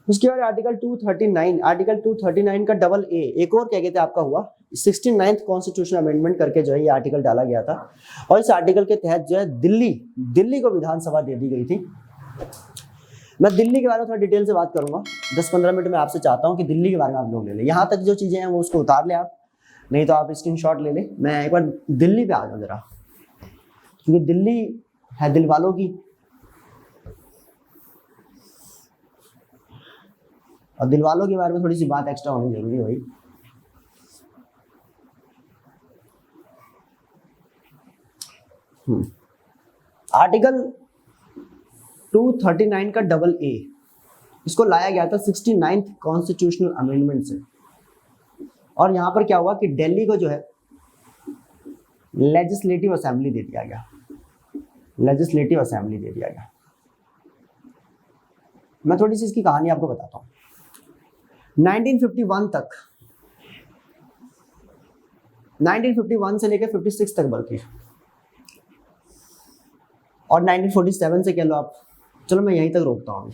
उसके बाद आर्टिकल 239 का डबल ए, एक और क्या कहते हैं आपका हुआ 69th कॉन्स्टिट्यूशन अमेंडमेंट करके जो है ये आर्टिकल डाला गया था, और इस आर्टिकल के तहत जो है दिल्ली को विधानसभा दे दी गई थी। मैं दिल्ली के बारे में थोड़ा डिटेल से बात करूंगा, 10-15 मिनट में आपसे चाहता हूं कि दिल्ली के बारे में आप लोग ले लें, यहाँ तक जो चीजें हैं वो उसको उतार ले आप, नहीं तो आप स्क्रीनशॉट ले लें। मैं एक बार दिल्ली पे आ जाऊं जरा, क्योंकि दिल्ली है दिल वालों की, और दिल वालों के बारे में थोड़ी सी बात एक्स्ट्रा होनी जरूरी है भाई। आर्टिकल 239 का डबल ए, इसको लाया गया था 69th कॉन्स्टिट्यूशनल अमेंडमेंट से, और यहां पर क्या हुआ कि दिल्ली को जो है लेजिस्लेटिव असेंबली दे दिया गया, लेजिस्लेटिव असेंबली दे दिया गया। मैं थोड़ी सी इसकी कहानी आपको बताता हूँ। 1951 तक, 1951 से लेकर 56 तक बल्कि, और 1947 से कह लो आप, चलो मैं यहीं तक रोकता हूँ।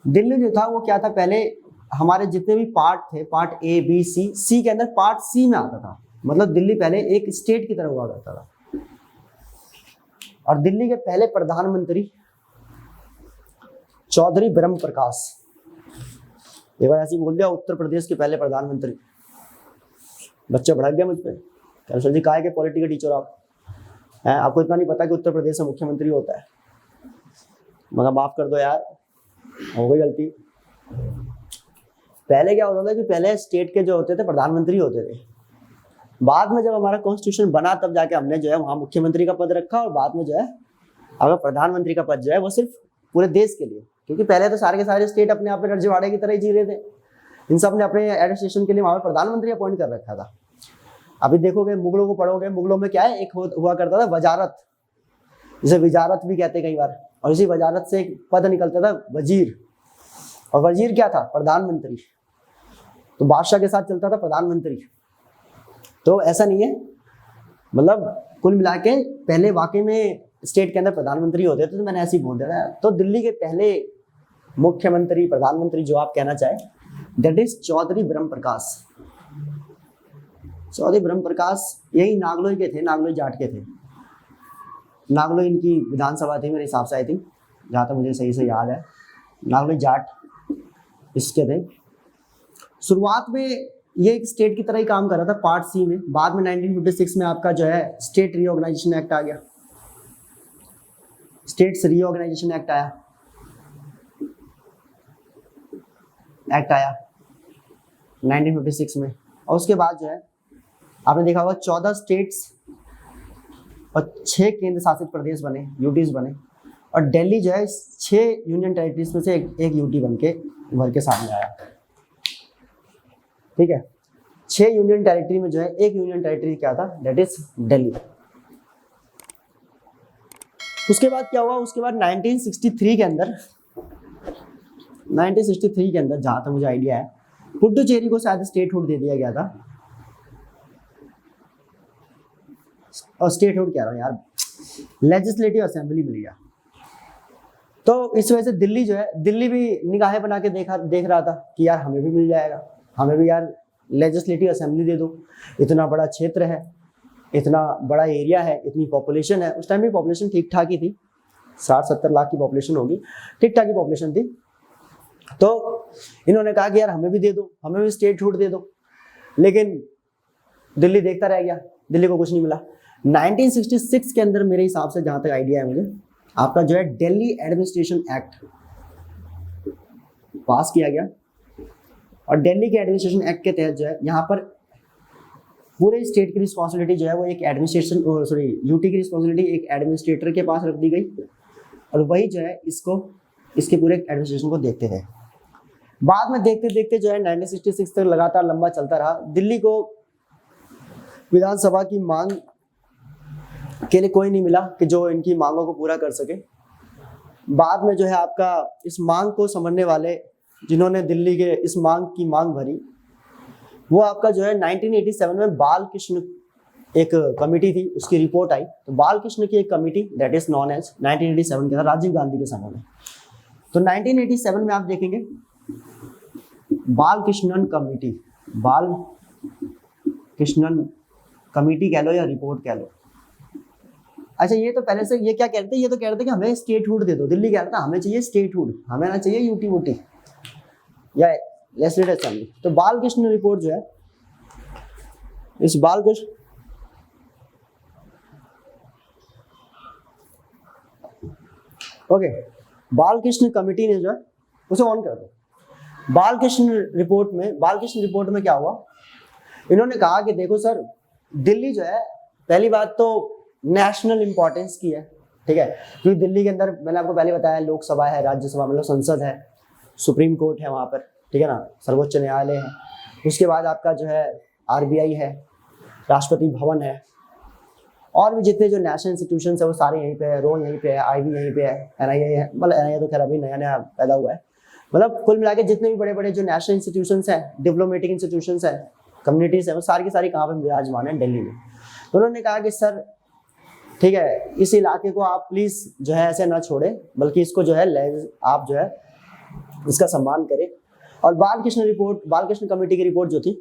दिल्ली जो था वो क्या था, पहले हमारे जितने भी पार्ट थे, पार्ट ए बी सी के अंदर पार्ट सी में आता था, मतलब दिल्ली पहले एक स्टेट की तरह हुआ करता था। और दिल्ली के पहले प्रधानमंत्री चौधरी ब्रह्म प्रकाश, एक बार ऐसे ही बोल दिया उत्तर प्रदेश के पहले प्रधानमंत्री, बच्चे भड़क गया मुझ पर, सर जी काहे के पॉलिटी के टीचर आप हैं, आपको इतना नहीं पता कि उत्तर प्रदेश में मुख्यमंत्री होता है। मगर माफ कर दो यार, हो गई गलती। पहले क्या होता था कि पहले स्टेट के जो होते थे प्रधानमंत्री होते थे, बाद में जब हमारा कॉन्स्टिट्यूशन बना तब जाके हमने जो है वहां मुख्यमंत्री का पद रखा, और बाद में जो है अगर प्रधानमंत्री का पद जो है वो सिर्फ पूरे देश के लिए, क्योंकि पहले तो सारे के सारे स्टेट अपने आप में रजवाड़े की तरह ही जी रहे थे, इन सब ने अपने एडमिनिस्ट्रेशन के लिए वहां पर प्रधानमंत्री अपॉइंट कर रखा था। अभी देखोगे मुगलों को पढ़ोगे, मुगलों में क्या है, एक हुआ करता था वजारत, जिसे विजारत भी कहते कई बार, और इसी वजारत से एक पद निकलता था वजीर, और वजीर क्या था, प्रधानमंत्री। तो बादशाह के साथ चलता था प्रधानमंत्री। तो ऐसा नहीं है, मतलब कुल मिला के पहले वाकई में स्टेट के अंदर प्रधानमंत्री होते थे, तो मैंने ऐसे ही बोल दिया। तो दिल्ली के पहले मुख्यमंत्री, प्रधानमंत्री जो आप कहना चाहे, दैट इज चौधरी ब्रह्म प्रकाश। चौधरी ब्रह्म प्रकाश यही नागलोई के थे, नागलोई जाट के थे। नागलोई इनकी विधानसभा थी मेरे हिसाब से, आई थिंक, जहाँ तक मुझे सही से याद है, नागलोई जाट इसके थे। शुरुआत में ये एक स्टेट की तरह ही काम कर रहा था पार्ट सी में। बाद में 1956 में आपका जो है स्टेट रीऑर्गेनाइजेशन एक्ट आ गया, स्टेट्स रीऑर्गेनाइजेशन एक्ट आया 1956 में। और उसके बाद जो है आपने देखा होगा 14 स्टेट्स और 6 केंद्र शासित प्रदेश बने, यूटीज बने, और दिल्ली जो है 6 यूनियन टेरिटरीज में से एक यूटी बन के उभर के सामने आया। ठीक है, 6 यूनियन टेरिटरी में जो है एक यूनियन टेरिटरी क्या था, दैट इज दिल्ली। उसके बाद क्या हुआ, उसके बाद 1963 के अंदर जहां तक मुझे आइडिया है, पुडुचेरी को शायद स्टेटहुड दे दिया गया था, और स्टेटहुड कह रहा हूं यार, लेजिस्लेटिव असेंबली मिल गया। तो इस वजह से दिल्ली जो है, दिल्ली भी निगाहें बना के देख रहा था कि यार हमें भी मिल जाएगा, हमें भी यार लेजिस्लेटिव असेंबली दे दो, इतना बड़ा क्षेत्र है, इतना बड़ा एरिया है, इतनी पॉपुलेशन है। उस टाइम भी पॉपुलेशन ठीक ठाक ही थी, 60-70 लाख की पॉपुलेशन होगी, ठीक ठाक की पॉपुलेशन थी। तो इन्होंने कहा कि यार हमें भी दे दो, हमें भी स्टेटहुड दे दो, लेकिन दिल्ली देखता रह गया, दिल्ली को कुछ नहीं मिला। 1966 के अंदर मेरे हिसाब से जहां तक आइडिया है मुझे, आपका जो है दिल्ली एडमिनिस्ट्रेशन एक्ट पास किया गया, और दिल्ली के एडमिनिस्ट्रेशन एक्ट के तहत जो है यहाँ पर पूरे स्टेट की रिस्पॉन्सिबिलिटी जो है वो एक यूटी की रिस्पॉन्सिबिलिटी एक एडमिनिस्ट्रेटर के पास रख दी गई, और वही जो है इसके पूरे एडमिनिस्ट्रेशन को देखते थे। बाद में देखते देखते जो है 1966 तक लगातार लंबा चलता रहा। दिल्ली को विधानसभा की मांग के लिए कोई नहीं मिला कि जो इनकी मांगों को पूरा कर सके। बाद में जो है आपका इस मांग को समझने वाले, जिन्होंने दिल्ली के इस मांग की मांग भरी, वो आपका जो है 1987 में बाल कृष्ण एक कमेटी थी, उसकी रिपोर्ट आई। तो बाल कृष्ण की एक committee that is known as 1987 के अंदर राजीव गांधी के समय में। तो 1987 में आप देखेंगे बालकृष्णन कमेटी, बालकृष्णन कमेटी कह लो या रिपोर्ट कह लो। अच्छा ये तो पहले से ये क्या कहते हैं, ये तो कह रहे थे कि हमें स्टेटहुड दे दो। दिल्ली कह रहा था हमें चाहिए स्टेटहुड, हमें ना चाहिए यूटी वूटी या लेजिस्लेटिव असेंबली। तो बालकृष्ण रिपोर्ट जो है, इस बालकृष्ण ओके बालकृष्ण कमेटी ने जो है उसे ऑन कर दो। बालकृष्ण रिपोर्ट में क्या हुआ, इन्होंने कहा कि देखो सर दिल्ली जो है पहली बात तो नेशनल इंपॉर्टेंस की है, ठीक है, क्योंकि दिल्ली के अंदर मैंने आपको पहले बताया लोकसभा है, राज्यसभा मतलब संसद है, सुप्रीम कोर्ट है वहाँ पर, ठीक है ना, सर्वोच्च न्यायालय है, उसके बाद आपका जो है आरबीआई है, राष्ट्रपति भवन है, और भी जितने जो नेशनल इंस्टीट्यूशन है वो सारे यहीं पे है, रो यहीं पे है, आईबी यहीं पे है, एनआईए है, मतलब एनआईए तो खैर अभी नया नया पैदा हुआ है, मतलब कुल मिला के जितने भी बड़े बड़े जो नेशनल इंस्टीट्यूशंस हैं, डिप्लोमेटिक इंस्टीट्यूशंस हैं, कम्युनिटीज हैं, वो सारी की सारी कहाँ पर विराजमान है, दिल्ली में। तो उन्होंने कहा कि सर ठीक है इस इलाके को आप प्लीज जो है ऐसे ना छोड़े, बल्कि इसको जो है आप जो है इसका सम्मान करें। और बालकृष्ण कमेटी की रिपोर्ट जो थी,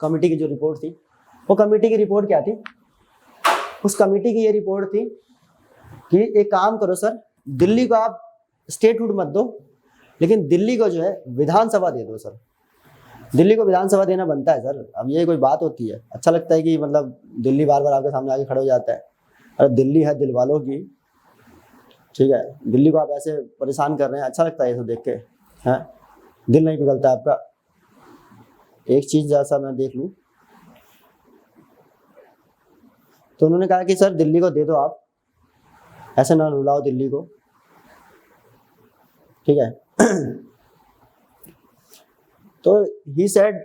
कमेटी की जो रिपोर्ट थी, वो कमेटी की रिपोर्ट क्या थी, उस कमेटी की ये रिपोर्ट थी कि एक काम करो सर, दिल्ली को आप स्टेटहुड मत दो, लेकिन दिल्ली को जो है विधानसभा दे दो सर। दिल्ली को विधानसभा देना बनता है सर, अब ये कोई बात होती है? अच्छा लगता है कि मतलब दिल्ली बार बार आपके सामने आके खड़े हो जाता है। अरे दिल्ली है दिल वालों की, ठीक है, दिल्ली को आप ऐसे परेशान कर रहे हैं, अच्छा लगता है ये सब देख के, हैं दिल नहीं पिघलता आपका? एक चीज जैसा मैं देख लूं, तो उन्होंने कहा कि सर दिल्ली को दे दो आप, ऐसे ना रुलाओ दिल्ली को, ठीक है। तो he said,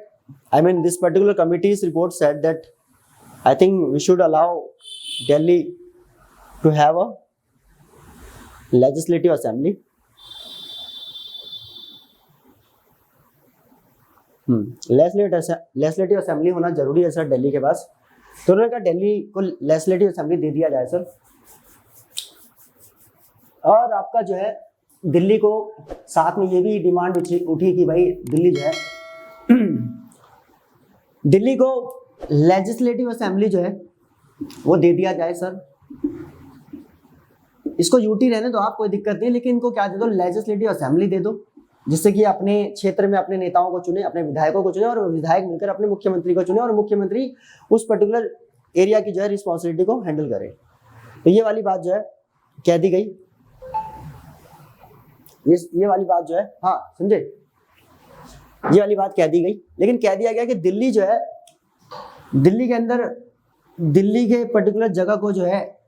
I mean this particular committee's report said that I think we should allow Delhi to have a legislative assembly. Legislative assembly होना जरूरी है सर दिल्ली के पास। तो उन्होंने कहा दिल्ली को लेजिस्लेटिव असेंबली दे दिया जाए सर, और आपका जो है दिल्ली को साथ में ये भी डिमांड उठी कि भाई दिल्ली जो है दिल्ली को लेजिस्लेटिव असेंबली जो है वो दे दिया जाए सर। इसको यूटी रहने दो आप, कोई दिक्कत नहीं, लेकिन इनको क्या दे दो, लेजिस्लेटिव असेंबली दे दो, जिससे कि अपने क्षेत्र में अपने नेताओं को चुने, अपने विधायकों को चुने, और विधायक मिलकर अपने मुख्यमंत्री को चुने, और मुख्यमंत्री उस पर्टिकुलर एरिया की जो है रिस्पॉन्सिबिलिटी को हैंडल करे। तो ये वाली बात जो है कह दी गई, ये वाली बात जो है, हाँ समझे, ये वाली बात कह दी गई। लेकिन कह दिया गया कि दिल्ली जो है, दिल्ली के अंदर दिल्ली के पर्टिकुलर जगह को जो है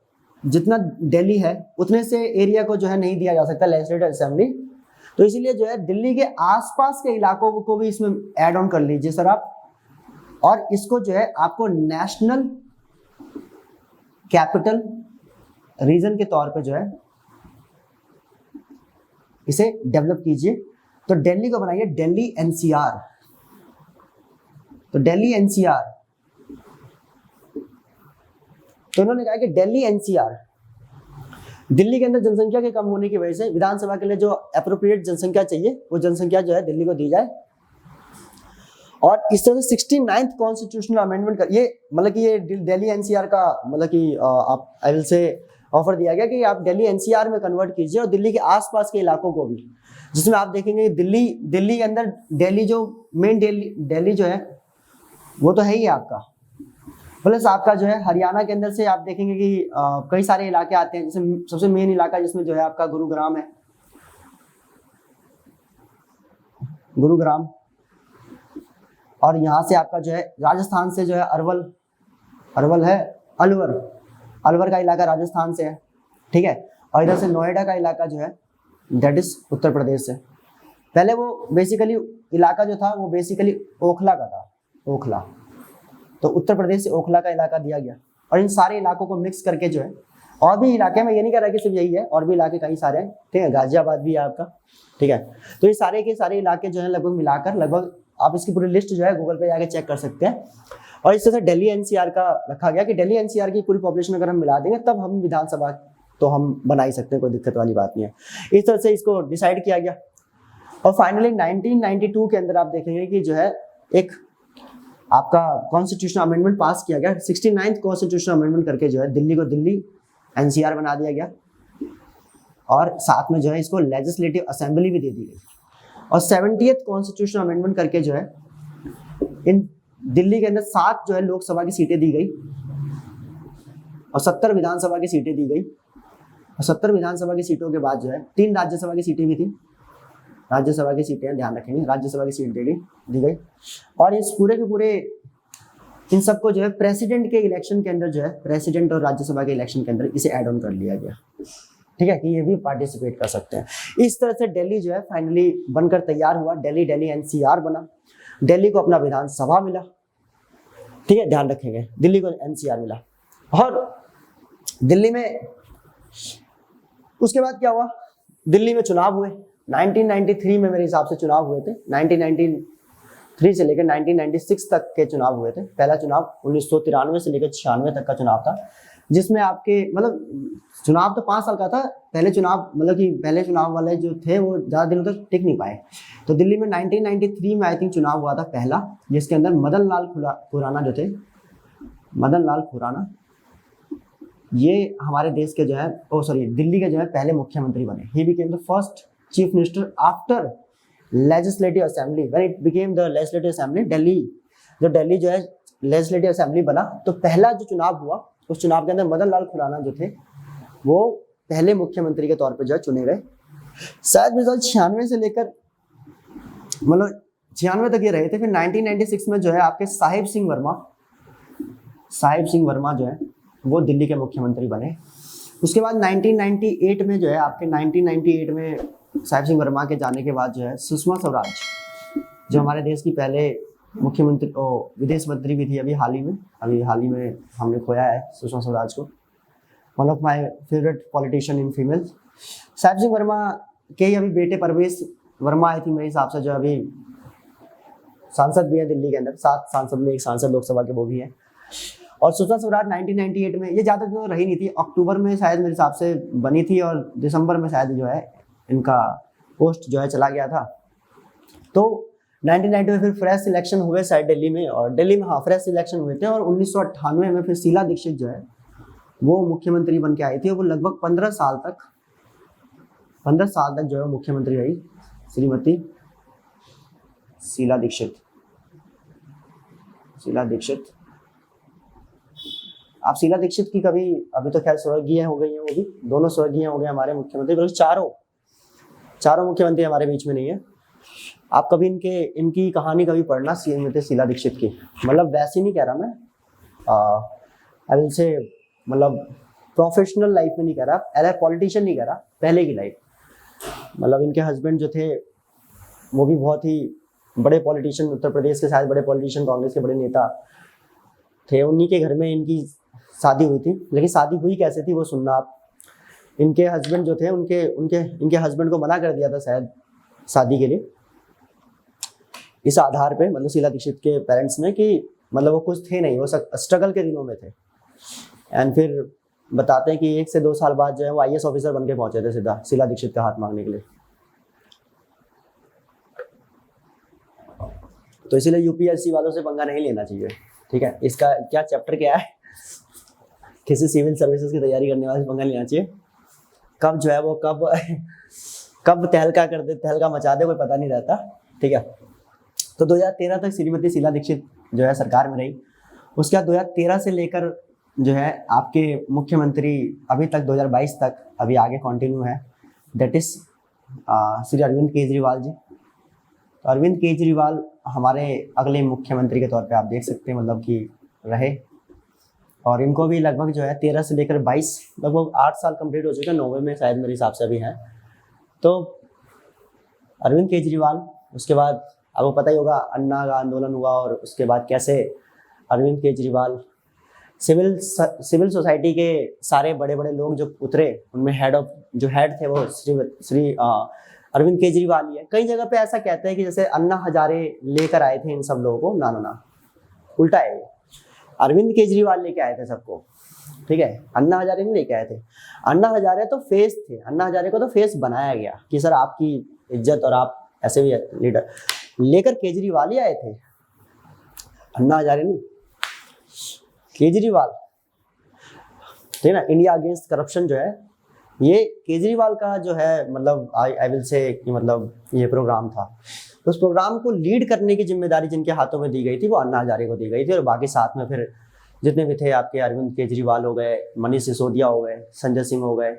जितना दिल्ली है उतने से एरिया को जो है नहीं दिया जा सकता लेजिस्लेटिव असेंबली। तो इसीलिए जो है दिल्ली के आसपास के इलाकों को भी इसमें ऐड ऑन कर लीजिए सर आप, और इसको जो है आपको नेशनल कैपिटल रीजन के तौर पे जो है इसे डेवलप कीजिए। तो दिल्ली को बनाइए दिल्ली एनसीआर। तो दिल्ली एनसीआर, तो उन्होंने कहा कि दिल्ली एनसीआर, दिल्ली के अंदर जनसंख्या के कम होने की वजह से विधानसभा के लिए जो एप्रोप्रिएट जनसंख्या चाहिए वो जनसंख्या जो है दिल्ली को दी जाए। और इस तरह से 69th कॉन्स्टिट्यूशनल अमेंडमेंट का ये मतलब कि ये दिल्ली एनसीआर का मतलब कि आप आई विल से ऑफर दिया गया कि आप दिल्ली एनसीआर में कन्वर्ट कीजिए, और दिल्ली के आसपास के इलाकों को भी, जिसमें आप देखेंगे दिल्ली के अंदर दिल्ली जो मेन दिल्ली जो है वो तो है ही आपका, प्लस आपका जो है हरियाणा के अंदर से आप देखेंगे कि कई सारे इलाके आते हैं, जैसे सबसे मेन इलाका जिसमें जो है आपका गुरुग्राम है, गुरुग्राम, और यहाँ से आपका जो है राजस्थान से जो है अरवल है, अलवर का इलाका राजस्थान से है, ठीक है, और इधर से नोएडा का इलाका जो है दैट इज उत्तर प्रदेश से। पहले वो बेसिकली इलाका जो था वो बेसिकली ओखला का था, ओखला, तो उत्तर प्रदेश से ओखला का इलाका दिया गया, और इन सारे इलाकों को मिक्स करके जो है और भी इलाके, मैं ये नहीं कह रहा कि सिर्फ यही है, और भी इलाके कई सारे हैं, ठीक है, गाजियाबाद भी है आपका, ठीक है, तो ये सारे के सारे इलाके जो है लगभग मिलाकर लगभग आप इसकी पूरी लिस्ट जो है गूगल पे जाके चेक कर सकते हैं। और इस तरह से दिल्ली एनसीआर का रखा गया कि दिल्ली एनसीआर की पूरी पॉपुलेशन अगर हम मिला देंगे तब हम विधानसभा तो हम बना ही सकते हैं, कोई दिक्कत वाली बात नहीं है। इस तरह से इसको डिसाइड किया गया। और फाइनली 1992 के अंदर आप देखेंगे कि जो है एक आपका कॉन्स्टिट्यूशनल अमेंडमेंट पास किया गया, 69th कॉन्स्टिट्यूशनल अमेंडमेंट करके जो है दिल्ली को दिल्ली एनसीआर बना दिया गया, और साथ में जो है इसको लेजिस्लेटिव असेंबली भी दे दी गई। और 70th कॉन्स्टिट्यूशनल अमेंडमेंट करके जो है इन दिल्ली के अंदर 7 जो है लोकसभा की सीटें दी गई और 70 विधानसभा की सीटें दी गई। और 70 विधानसभा की सीटों के बाद जो है 3 राज्यसभा की सीटें भी थी, राज्यसभा की सीटें ध्यान रखेंगे, राज्यसभा की सीट दी गई। और इस पूरे के पूरे इन सबको जो है प्रेसिडेंट के इलेक्शन के अंदर जो है प्रेसिडेंट और राज्यसभा के इलेक्शन के अंदर इसे ऐड ऑन कर लिया गया, ठीक है, कि ये भी पार्टिसिपेट कर सकते हैं। इस तरह से दिल्ली जो है फाइनली बनकर तैयार हुआ, दिल्ली एनसीआर बना, दिल्ली को अपना विधानसभा मिला, ठीक है, ध्यान रखेंगे, दिल्ली को एनसीआर मिला। और दिल्ली में उसके बाद क्या हुआ, दिल्ली में चुनाव हुए 1993 में मेरे हिसाब से चुनाव हुए थे, 1993 से लेकर 1996 तक के चुनाव हुए थे। पहला चुनाव 1993 से लेकर 96 तक का चुनाव था, जिसमें आपके मतलब चुनाव तो 5 साल का था। पहले चुनाव मतलब कि पहले चुनाव वाले जो थे वो ज़्यादा दिनों तक टिक नहीं पाए। तो दिल्ली में 1993 में आई थिंक चुनाव हुआ था पहला, जिसके अंदर मदन लाल खुराना जो थे, मदन लाल खुराना ये हमारे देश के जो है दिल्ली के जो है पहले मुख्यमंत्री बने। He became the first chief minister after legislative assembly, when it became the legislative assembly Delhi. जब दिल्ली जो है लेजिस्लेटिव असेंबली बना तो पहला जो चुनाव हुआ उस चुनाव के अंदर मदन लाल खुराना जो थे वो पहले मुख्यमंत्री के तौर पर जो है चुने गए। शायद रिजल्ट 96 से लेकर मतलब 96 तक ये रहे थे। फिर 1996 में जो है आपके साहिब सिंह वर्मा जो है वो दिल्ली के मुख्यमंत्री बने। उसके बाद 1998 में जो है आपके 1998 में साहिब सिंह वर्मा के जाने के बाद जो है सुषमा स्वराज जो हमारे देश की पहले मुख्यमंत्री विदेश मंत्री भी थी, अभी हाल ही में हमने खोया है सुषमा स्वराज को, one of my favourite politician in female. Sahib Singh Verma के ही अभी बेटे परवेश वर्मा आई थी मेरे हिसाब से, जो अभी सांसद भी है दिल्ली के अंदर, 7 सांसद में एक सांसद लोकसभा के वो भी है। और सुषमा स्वराज 1998 में, ये ज़्यादा दिन रही नहीं थी, अक्टूबर में शायद मेरे हिसाब से बनी थी और दिसंबर में शायद जो है इनका पोस्ट जो है चला गया था। तो 1990 में फिर फ्रेश सिलेक्शन हुए शायद दिल्ली में, और दिल्ली में हाँ फ्रेश सिलेक्शन हुए थे। और 1998 में फिर शीला दीक्षित जो है वो मुख्यमंत्री बन के आई थी, और वो लगभग 15 साल तक जो है मुख्यमंत्री रही श्रीमती शीला दीक्षित। आप शीला दीक्षित की कभी, अभी तो खैर स्वर्गीय हो गई है, वो भी दोनों स्वर्गीय हो गए हमारे मुख्यमंत्री, बल्कि चारों मुख्यमंत्री हमारे बीच में नहीं है। आप कभी इनकी कहानी कभी पढ़ना श्रीमती शीला दीक्षित की, मतलब वैसे नहीं कह रहा मैं, आई विल से मतलब प्रोफेशनल लाइफ में नहीं कह रहा, एज ए पॉलिटिशियन नहीं कह रहा, पहले की लाइफ। मतलब इनके हस्बैंड जो थे वो भी बहुत ही बड़े पॉलिटिशियन, उत्तर प्रदेश के शायद बड़े पॉलिटिशियन, कांग्रेस के बड़े नेता थे। उन्हीं के घर में इनकी शादी हुई थी, लेकिन शादी हुई कैसे थी वो सुनना आप। इनके हस्बैंड जो थे इनके हस्बैंड को मना कर दिया था शायद शादी के लिए, इस आधार पे, मतलब शीला दीक्षित के पेरेंट्स ने, कि मतलब वो कुछ थे नहीं, वो स्ट्रगल के दिनों में थे। एंड फिर बताते हैं कि 1 से 2 साल बाद जो है वो IAS ऑफिसर बन के पहुंचे थे सीधा शीला दीक्षित का हाथ मांगने के लिए। तो इसीलिए UPSC वालों से पंगा नहीं लेना चाहिए, ठीक है। इसका क्या चैप्टर क्या है, किसी सिविल सर्विसेज की तैयारी करने वाले से पंगा लेना चाहिए, कब जो है वो कब तहलका मचा दे कोई पता नहीं रहता, ठीक है। तो 2013 तक श्रीमती शीला दीक्षित जो है सरकार में रही। उसके बाद 2013 से लेकर जो है आपके मुख्यमंत्री अभी तक 2022 तक अभी आगे कंटिन्यू है, दैट इज श्री अरविंद केजरीवाल जी। तो अरविंद केजरीवाल हमारे अगले मुख्यमंत्री के तौर पे आप देख सकते हैं, मतलब कि रहे। और इनको भी लगभग जो है 13 से लेकर 22 लगभग 8 साल कंप्लीट हो चुके हैं, 90 में शायद मेरे हिसाब से अभी हैं। तो अरविंद केजरीवाल, उसके बाद आपको पता ही होगा अन्ना का आंदोलन हुआ, और उसके बाद कैसे अरविंद केजरीवाल सिविल सोसाइटी के सारे बड़े बड़े लोग जो उतरे, उनमें हेड थे वो श्री अरविंद केजरीवाल ही है। कई जगह पे ऐसा कहते हैं कि जैसे अन्ना हजारे लेकर आए थे इन सब लोगों को, ना उल्टा है, अरविंद केजरीवाल लेके आए थे सबको, ठीक है। अन्ना हजारे नहीं लेके आए थे, अन्ना हजारे तो फेस थे, अन्ना हजारे को तो फेस बनाया गया कि सर आपकी इज्जत और आप ऐसे भी लीडर लेकर केजरीवाल ही आए थे, अन्ना हजारे नहीं, केजरीवाल थे ना। इंडिया अगेंस्ट करप्शन जो है ये केजरीवाल का जो है मतलब आई विल से कि मतलब ये प्रोग्राम था। उस प्रोग्राम को लीड करने की जिम्मेदारी जिनके हाथों में दी गई थी वो अन्ना हजारे को दी गई थी, और बाकी साथ में फिर जितने भी थे आपके अरविंद केजरीवाल हो गए, मनीष सिसोदिया हो गए, संजय सिंह हो गए,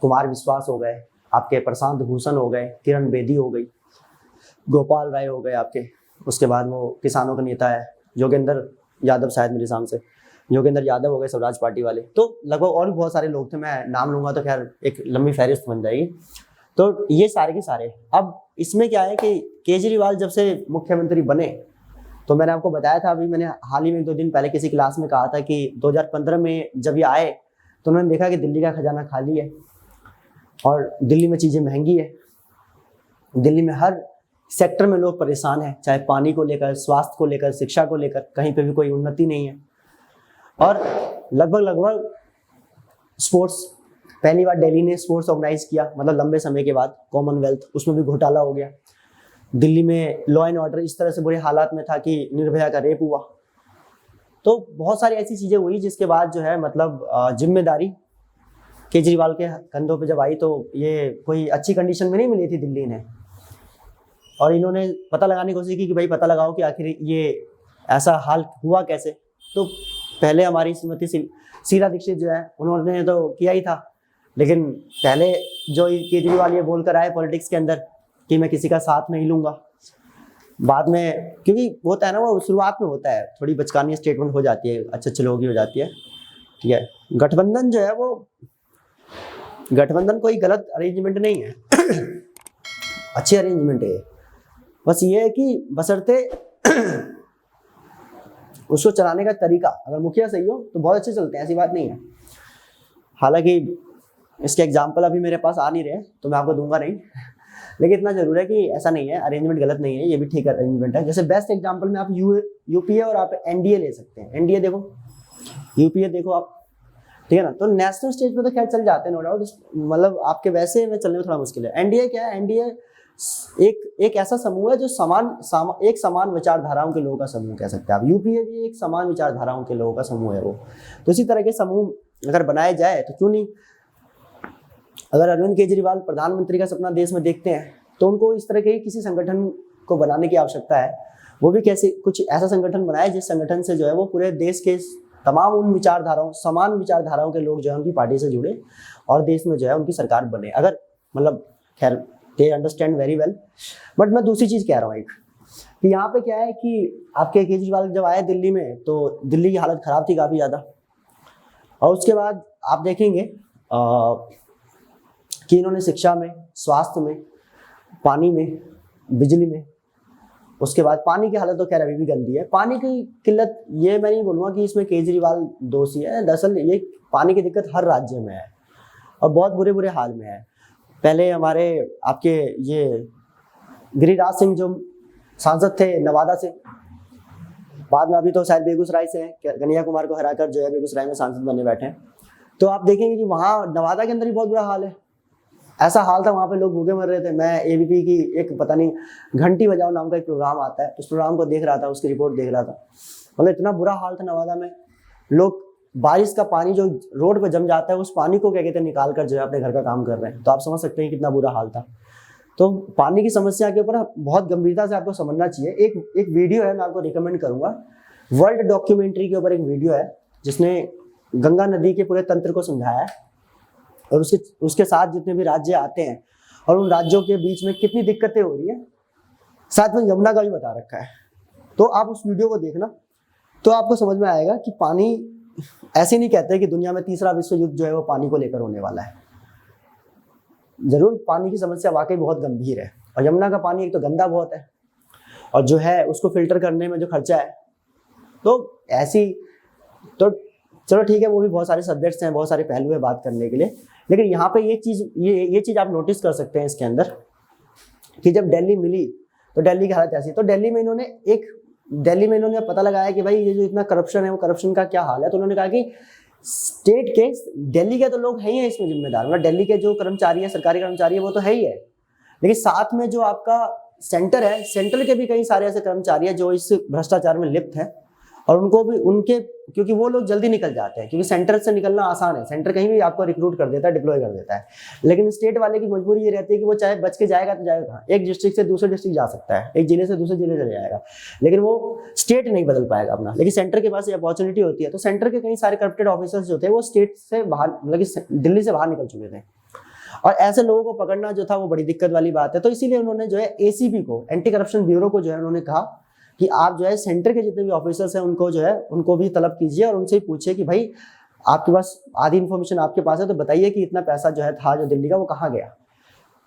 कुमार विश्वास हो गए, आपके प्रशांत भूषण हो गए, किरण बेदी हो गई, गोपाल राय हो गए आपके, उसके बाद वो किसानों का नेता है योगेंद्र यादव, शायद मेरे सामने से योगेंद्र यादव हो गए स्वराज पार्टी वाले, तो लगभग और भी बहुत सारे लोग थे, मैं नाम लूंगा तो खैर एक लंबी फहरिस्त बन जाएगी। तो ये सारे के सारे, अब इसमें क्या है कि केजरीवाल जब से मुख्यमंत्री बने, तो मैंने आपको बताया था, अभी मैंने हाल ही में 2 दिन पहले किसी क्लास में कहा था कि 2015 में जब ये आए तो उन्होंने देखा कि दिल्ली का खजाना खाली है और दिल्ली में चीज़ें महंगी है, दिल्ली में हर सेक्टर में लोग परेशान हैं, चाहे पानी को लेकर, स्वास्थ्य को लेकर, शिक्षा को लेकर, कहीं पे भी कोई उन्नति नहीं है। और लगभग स्पोर्ट्स, पहली बार दिल्ली ने स्पोर्ट्स ऑर्गेनाइज किया, मतलब लंबे समय के बाद, कॉमनवेल्थ, उसमें भी घोटाला हो गया। दिल्ली में लॉ एंड ऑर्डर इस तरह से बुरे हालात में था कि निर्भया का रेप हुआ। तो बहुत सारी ऐसी चीजें हुई जिसके बाद जो है मतलब जिम्मेदारी केजरीवाल के कंधों पे जब आई तो ये कोई अच्छी कंडीशन में नहीं मिली थी दिल्ली ने, और इन्होंने पता लगाने की कोशिश की कि भाई पता लगाओ कि आखिर ये ऐसा हाल हुआ कैसे। तो पहले हमारी श्रीमती शीला दीक्षित जो है उन्होंने तो किया ही था, लेकिन पहले जो केजरीवाल ये बोलकर आए पॉलिटिक्स के अंदर कि मैं किसी का साथ नहीं लूंगा, बाद में क्योंकि होता है ना, वो शुरुआत में होता है, थोड़ी बचकानी स्टेटमेंट हो जाती है, अच्छे लोगों की हो जाती है, ठीक है। गठबंधन जो है वो गठबंधन कोई गलत अरेंजमेंट नहीं है अच्छी अरेंजमेंट है, बस ये है कि बशर्ते उसको चलाने का तरीका, अगर मुखिया सही हो तो बहुत अच्छे चलते हैं, ऐसी बात नहीं है। हालांकि इसके एग्जाम्पल अभी मेरे पास आ नहीं रहे तो मैं आपको दूंगा नहीं लेकिन इतना जरूर है कि ऐसा नहीं है, अरेंजमेंट गलत नहीं है, ये भी ठीक अरेंजमेंट है। जैसे बेस्ट एग्जांपल में आप यूपीए और आप एनडीए ले सकते हैं। एनडीए देखो, यूपीए देखो आप, ठीक है ना। तो नेशनल स्टेज पे तो खैर चल जाते हैं नो डाउट, मतलब आपके वैसे में चलने में थोड़ा मुश्किल है। एनडीए क्या है? एनडीए एक ऐसा समूह है जो एक समान विचारधाराओं के लोगों का समूह कह सकते हैं आप। यूपीए भी एक समान विचारधाराओं के लोगों का समूह है वो। तो इसी तरह के समूह अगर बनाए जाए तो क्यों नहीं। अगर अरविंद केजरीवाल प्रधानमंत्री का सपना देश में देखते हैं तो उनको इस तरह के किसी संगठन को बनाने की आवश्यकता है। वो भी कैसे कुछ ऐसा संगठन बनाए जिस संगठन से जो है वो पूरे देश के तमाम उन विचारधाराओं, समान विचारधाराओं के लोग जो है उनकी पार्टी से जुड़े और देश में जो है उनकी सरकार बने। अगर मतलब खैर they understand very well, but मैं दूसरी चीज कह रहा हूँ एक कि यहाँ पे क्या है कि आपके केजरीवाल जब आए दिल्ली में तो दिल्ली की हालत खराब थी काफी ज्यादा, और उसके बाद आप देखेंगे कि इन्होंने शिक्षा में, स्वास्थ्य में, पानी में, बिजली में, उसके बाद पानी की हालत तो खैर अभी भी गंदी है। पानी की किल्लत ये मैं नहीं बोलूँगा कि इसमें केजरीवाल दोषी है, दरअसल ये पानी की दिक्कत हर राज्य में है और बहुत बुरे बुरे हाल में है। पहले हमारे आपके ये गिरिराज सिंह जो सांसद थे नवादा से, बाद में अभी तो शायद बेगूसराय से हैं, कन्हैया कुमार को हराकर जो है बेगूसराय में सांसद बनने बैठे हैं। तो आप देखेंगे कि वहाँ नवादा के अंदर ही बहुत बुरा हाल है। ऐसा हाल था वहाँ पे लोग भूखे मर रहे थे। मैं एबीपी की एक पता नहीं घंटी बजाओ नाम का एक प्रोग्राम आता है, उस प्रोग्राम को देख रहा था, उसकी रिपोर्ट देख रहा था। मतलब इतना बुरा हाल था नवादा में। लोग बारिश का पानी जो रोड पे जम जाता है उस पानी को क्या कहते हैं निकाल कर जो है अपने घर का काम कर रहे हैं। तो आप समझ सकते हैं कितना बुरा हाल था। तो पानी की समस्या के ऊपर बहुत गंभीरता से आपको समझना चाहिए। एक वीडियो है, मैं आपको रिकमेंड करूंगा, वर्ल्ड डॉक्यूमेंट्री के ऊपर एक वीडियो है जिसने गंगा नदी के पूरे तंत्र को समझाया है और उसके साथ जितने भी राज्य आते हैं और उन राज्यों के बीच में कितनी दिक्कतें हो रही है, साथ में यमुना का भी बता रखा है। तो आप उस वीडियो को देखना तो आपको समझ में आएगा कि पानी ऐसे नहीं कहते कि दुनिया में तीसरा विश्व युद्ध जो है वो पानी को लेकर होने वाला है। जरूर पानी की समस्या वाकई बहुत गंभीर है और यमुना का पानी एक तो गंदा बहुत है और जो है उसको फिल्टर करने में जो खर्चा है तो ऐसी, तो चलो ठीक है, वो भी बहुत सारे सब्जेक्ट्स हैं, बहुत सारे पहलू है बात करने के लिए। लेकिन यहाँ पे ये चीज आप नोटिस कर सकते हैं इसके अंदर कि जब दिल्ली मिली तो दिल्ली की हालत ऐसी। तो दिल्ली में इन्होंने पता लगाया कि भाई ये जो इतना करप्शन है वो करप्शन का क्या हाल है। तो उन्होंने कहा कि स्टेट के, दिल्ली के तो लोग है ही है इसमें जिम्मेदार, मतलब दिल्ली के जो कर्मचारी है, सरकारी कर्मचारी है, वो तो है ही है, लेकिन साथ में जो आपका सेंटर है, सेंटर के भी कई सारे ऐसे कर्मचारी हैं जो इस भ्रष्टाचार में लिप्त है, और उनको भी उनके, क्योंकि वो लोग जल्दी निकल जाते हैं, क्योंकि सेंटर से निकलना आसान है, सेंटर कहीं भी आपको रिक्रूट कर देता है, डिप्लॉय कर देता है। लेकिन स्टेट वाले की मजबूरी ये रहती है कि वो चाहे बच के जाएगा तो जाएगा कहाँ, एक डिस्ट्रिक्ट से दूसरे डिस्ट्रिक्ट जा सकता है, एक जिले से दूसरे जिले चले जाएगा, लेकिन वो स्टेट नहीं बदल पाएगा अपना। लेकिन सेंटर के पास ये अपॉर्चुनिटी होती है। तो सेंटर के कई सारे करप्टेड ऑफिसर्स जो थे वो स्टेट से बाहर, मतलब दिल्ली से बाहर निकल चुके थे, और ऐसे लोगों को पकड़ना जो था वो बड़ी दिक्कत वाली बात है। तो इसीलिए उन्होंने जो है एसीबी को, एंटी करप्शन ब्यूरो को जो है उन्होंने कहा कि आप जो है सेंटर के जितने भी ऑफिसर्स हैं उनको जो है उनको भी तलब कीजिए और उनसे पूछिए कि भाई आपके पास आधी इन्फॉर्मेशन आपके पास है तो बताइए कि इतना पैसा जो है था जो दिल्ली का वो कहाँ गया।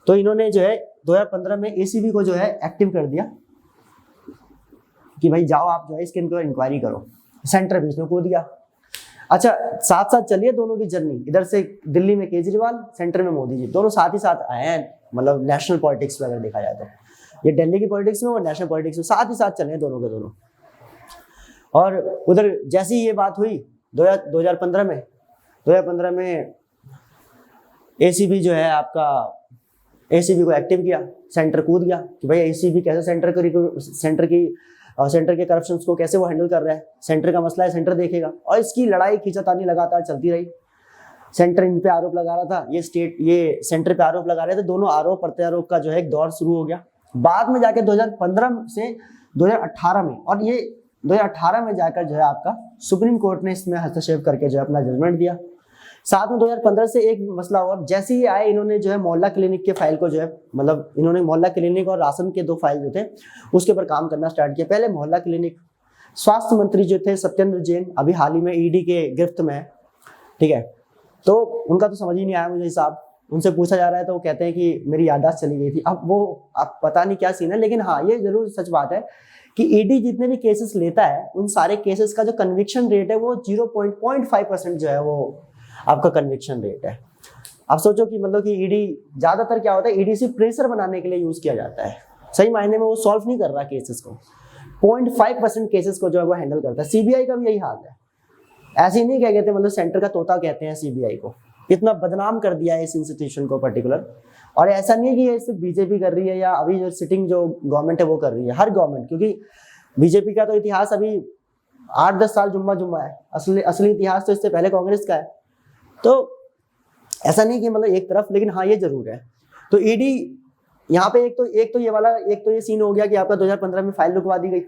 तो इन्होंने जो है 2015 में एसीबी को जो है एक्टिव कर दिया कि भाई जाओ आप जो है इसके ऊपर इंक्वायरी करो। सेंटर बीच में कूद गया। अच्छा, साथ साथ चलिए दोनों की जर्नी, इधर से दिल्ली में केजरीवाल, सेंटर में मोदी जी, दोनों साथ ही साथ आए हैं। मतलब नेशनल पॉलिटिक्स में अगर देखा जाए तो ये दिल्ली की पॉलिटिक्स में और नेशनल पॉलिटिक्स में साथ ही साथ चले दोनों के दोनों। और उधर जैसी ये बात हुई 2015 में एसीबी जो है आपका, एसीबी को एक्टिव किया, सेंटर कूद गया कि भाई एसीबी कैसे सेंटर के करप्शंस को कैसे वो हैंडल कर रहा है, सेंटर का मसला है, सेंटर देखेगा। और इसकी लड़ाई खींचातानी लगातार चलती रही। सेंटर इन पे आरोप लगा रहा था, ये सेंटर पे आरोप लगा रहे थे, दोनों आरोप प्रत्यारोप का जो है एक दौर शुरू हो गया। बाद में जाके 2015 से 2018 में, और ये 2018 में जाकर जो है आपका सुप्रीम कोर्ट ने इसमें हस्तक्षेप करके जो है अपना जजमेंट दिया। साथ में 2015 से एक मसला और, जैसे ही आए इन्होंने जो है मोहल्ला क्लिनिक के फाइल को जो है, मतलब इन्होंने मोहल्ला क्लिनिक और राशन के 2 फाइल जो थे उसके ऊपर काम करना स्टार्ट किया। पहले मोहल्ला क्लिनिक, स्वास्थ्य मंत्री जो थे सत्येंद्र जैन अभी हाल ही में ईडी के गिरफ्त में है, ठीक है। तो उनका तो समझ ही नहीं आया मुझे हिसाब, उनसे पूछा जा रहा है तो वो कहते हैं कि मेरी याददाश्त चली गई थी। अब वो आप पता नहीं क्या सीन है, लेकिन हाँ ये जरूर सच बात है कि ईडी जितने भी केसेस लेता है उन सारे केसेस का जो कन्विक्शन रेट है वो 0.5% जो है वो आपका कन्विक्शन रेट है। आप सोचो कि मतलब कि ईडी ज्यादातर क्या होता है, ईडी सिर्फ प्रेशर बनाने के लिए यूज किया जाता है, सही मायने में वो सॉल्व नहीं कर रहा केसेस को, 0.5% केसेस को जो है वो हैंडल करता है। सीबीआई का भी यही हाल है। ऐसे ही नहीं क्या कहते, मतलब सेंटर का तोता कहते हैं सीबीआई को, इतना बदनाम कर दिया है इस इंस्टीट्यूशन को पर्टिकुलर। और ऐसा नहीं है कि ये सिर्फ बीजेपी कर रही है या अभी जो सिटिंग जो गवर्नमेंट है वो कर रही है, हर गवर्नमेंट, क्योंकि बीजेपी का तो इतिहास अभी 8-10 साल जुम्मा है, असली इतिहास तो इससे पहले कांग्रेस का है। तो ऐसा नहीं कि मतलब एक तरफ, लेकिन हाँ ये जरूर है। तो ईडी यहाँ पे एक तो ये सीन हो गया कि आपका 2015 में फाइल रुकवा दी गई,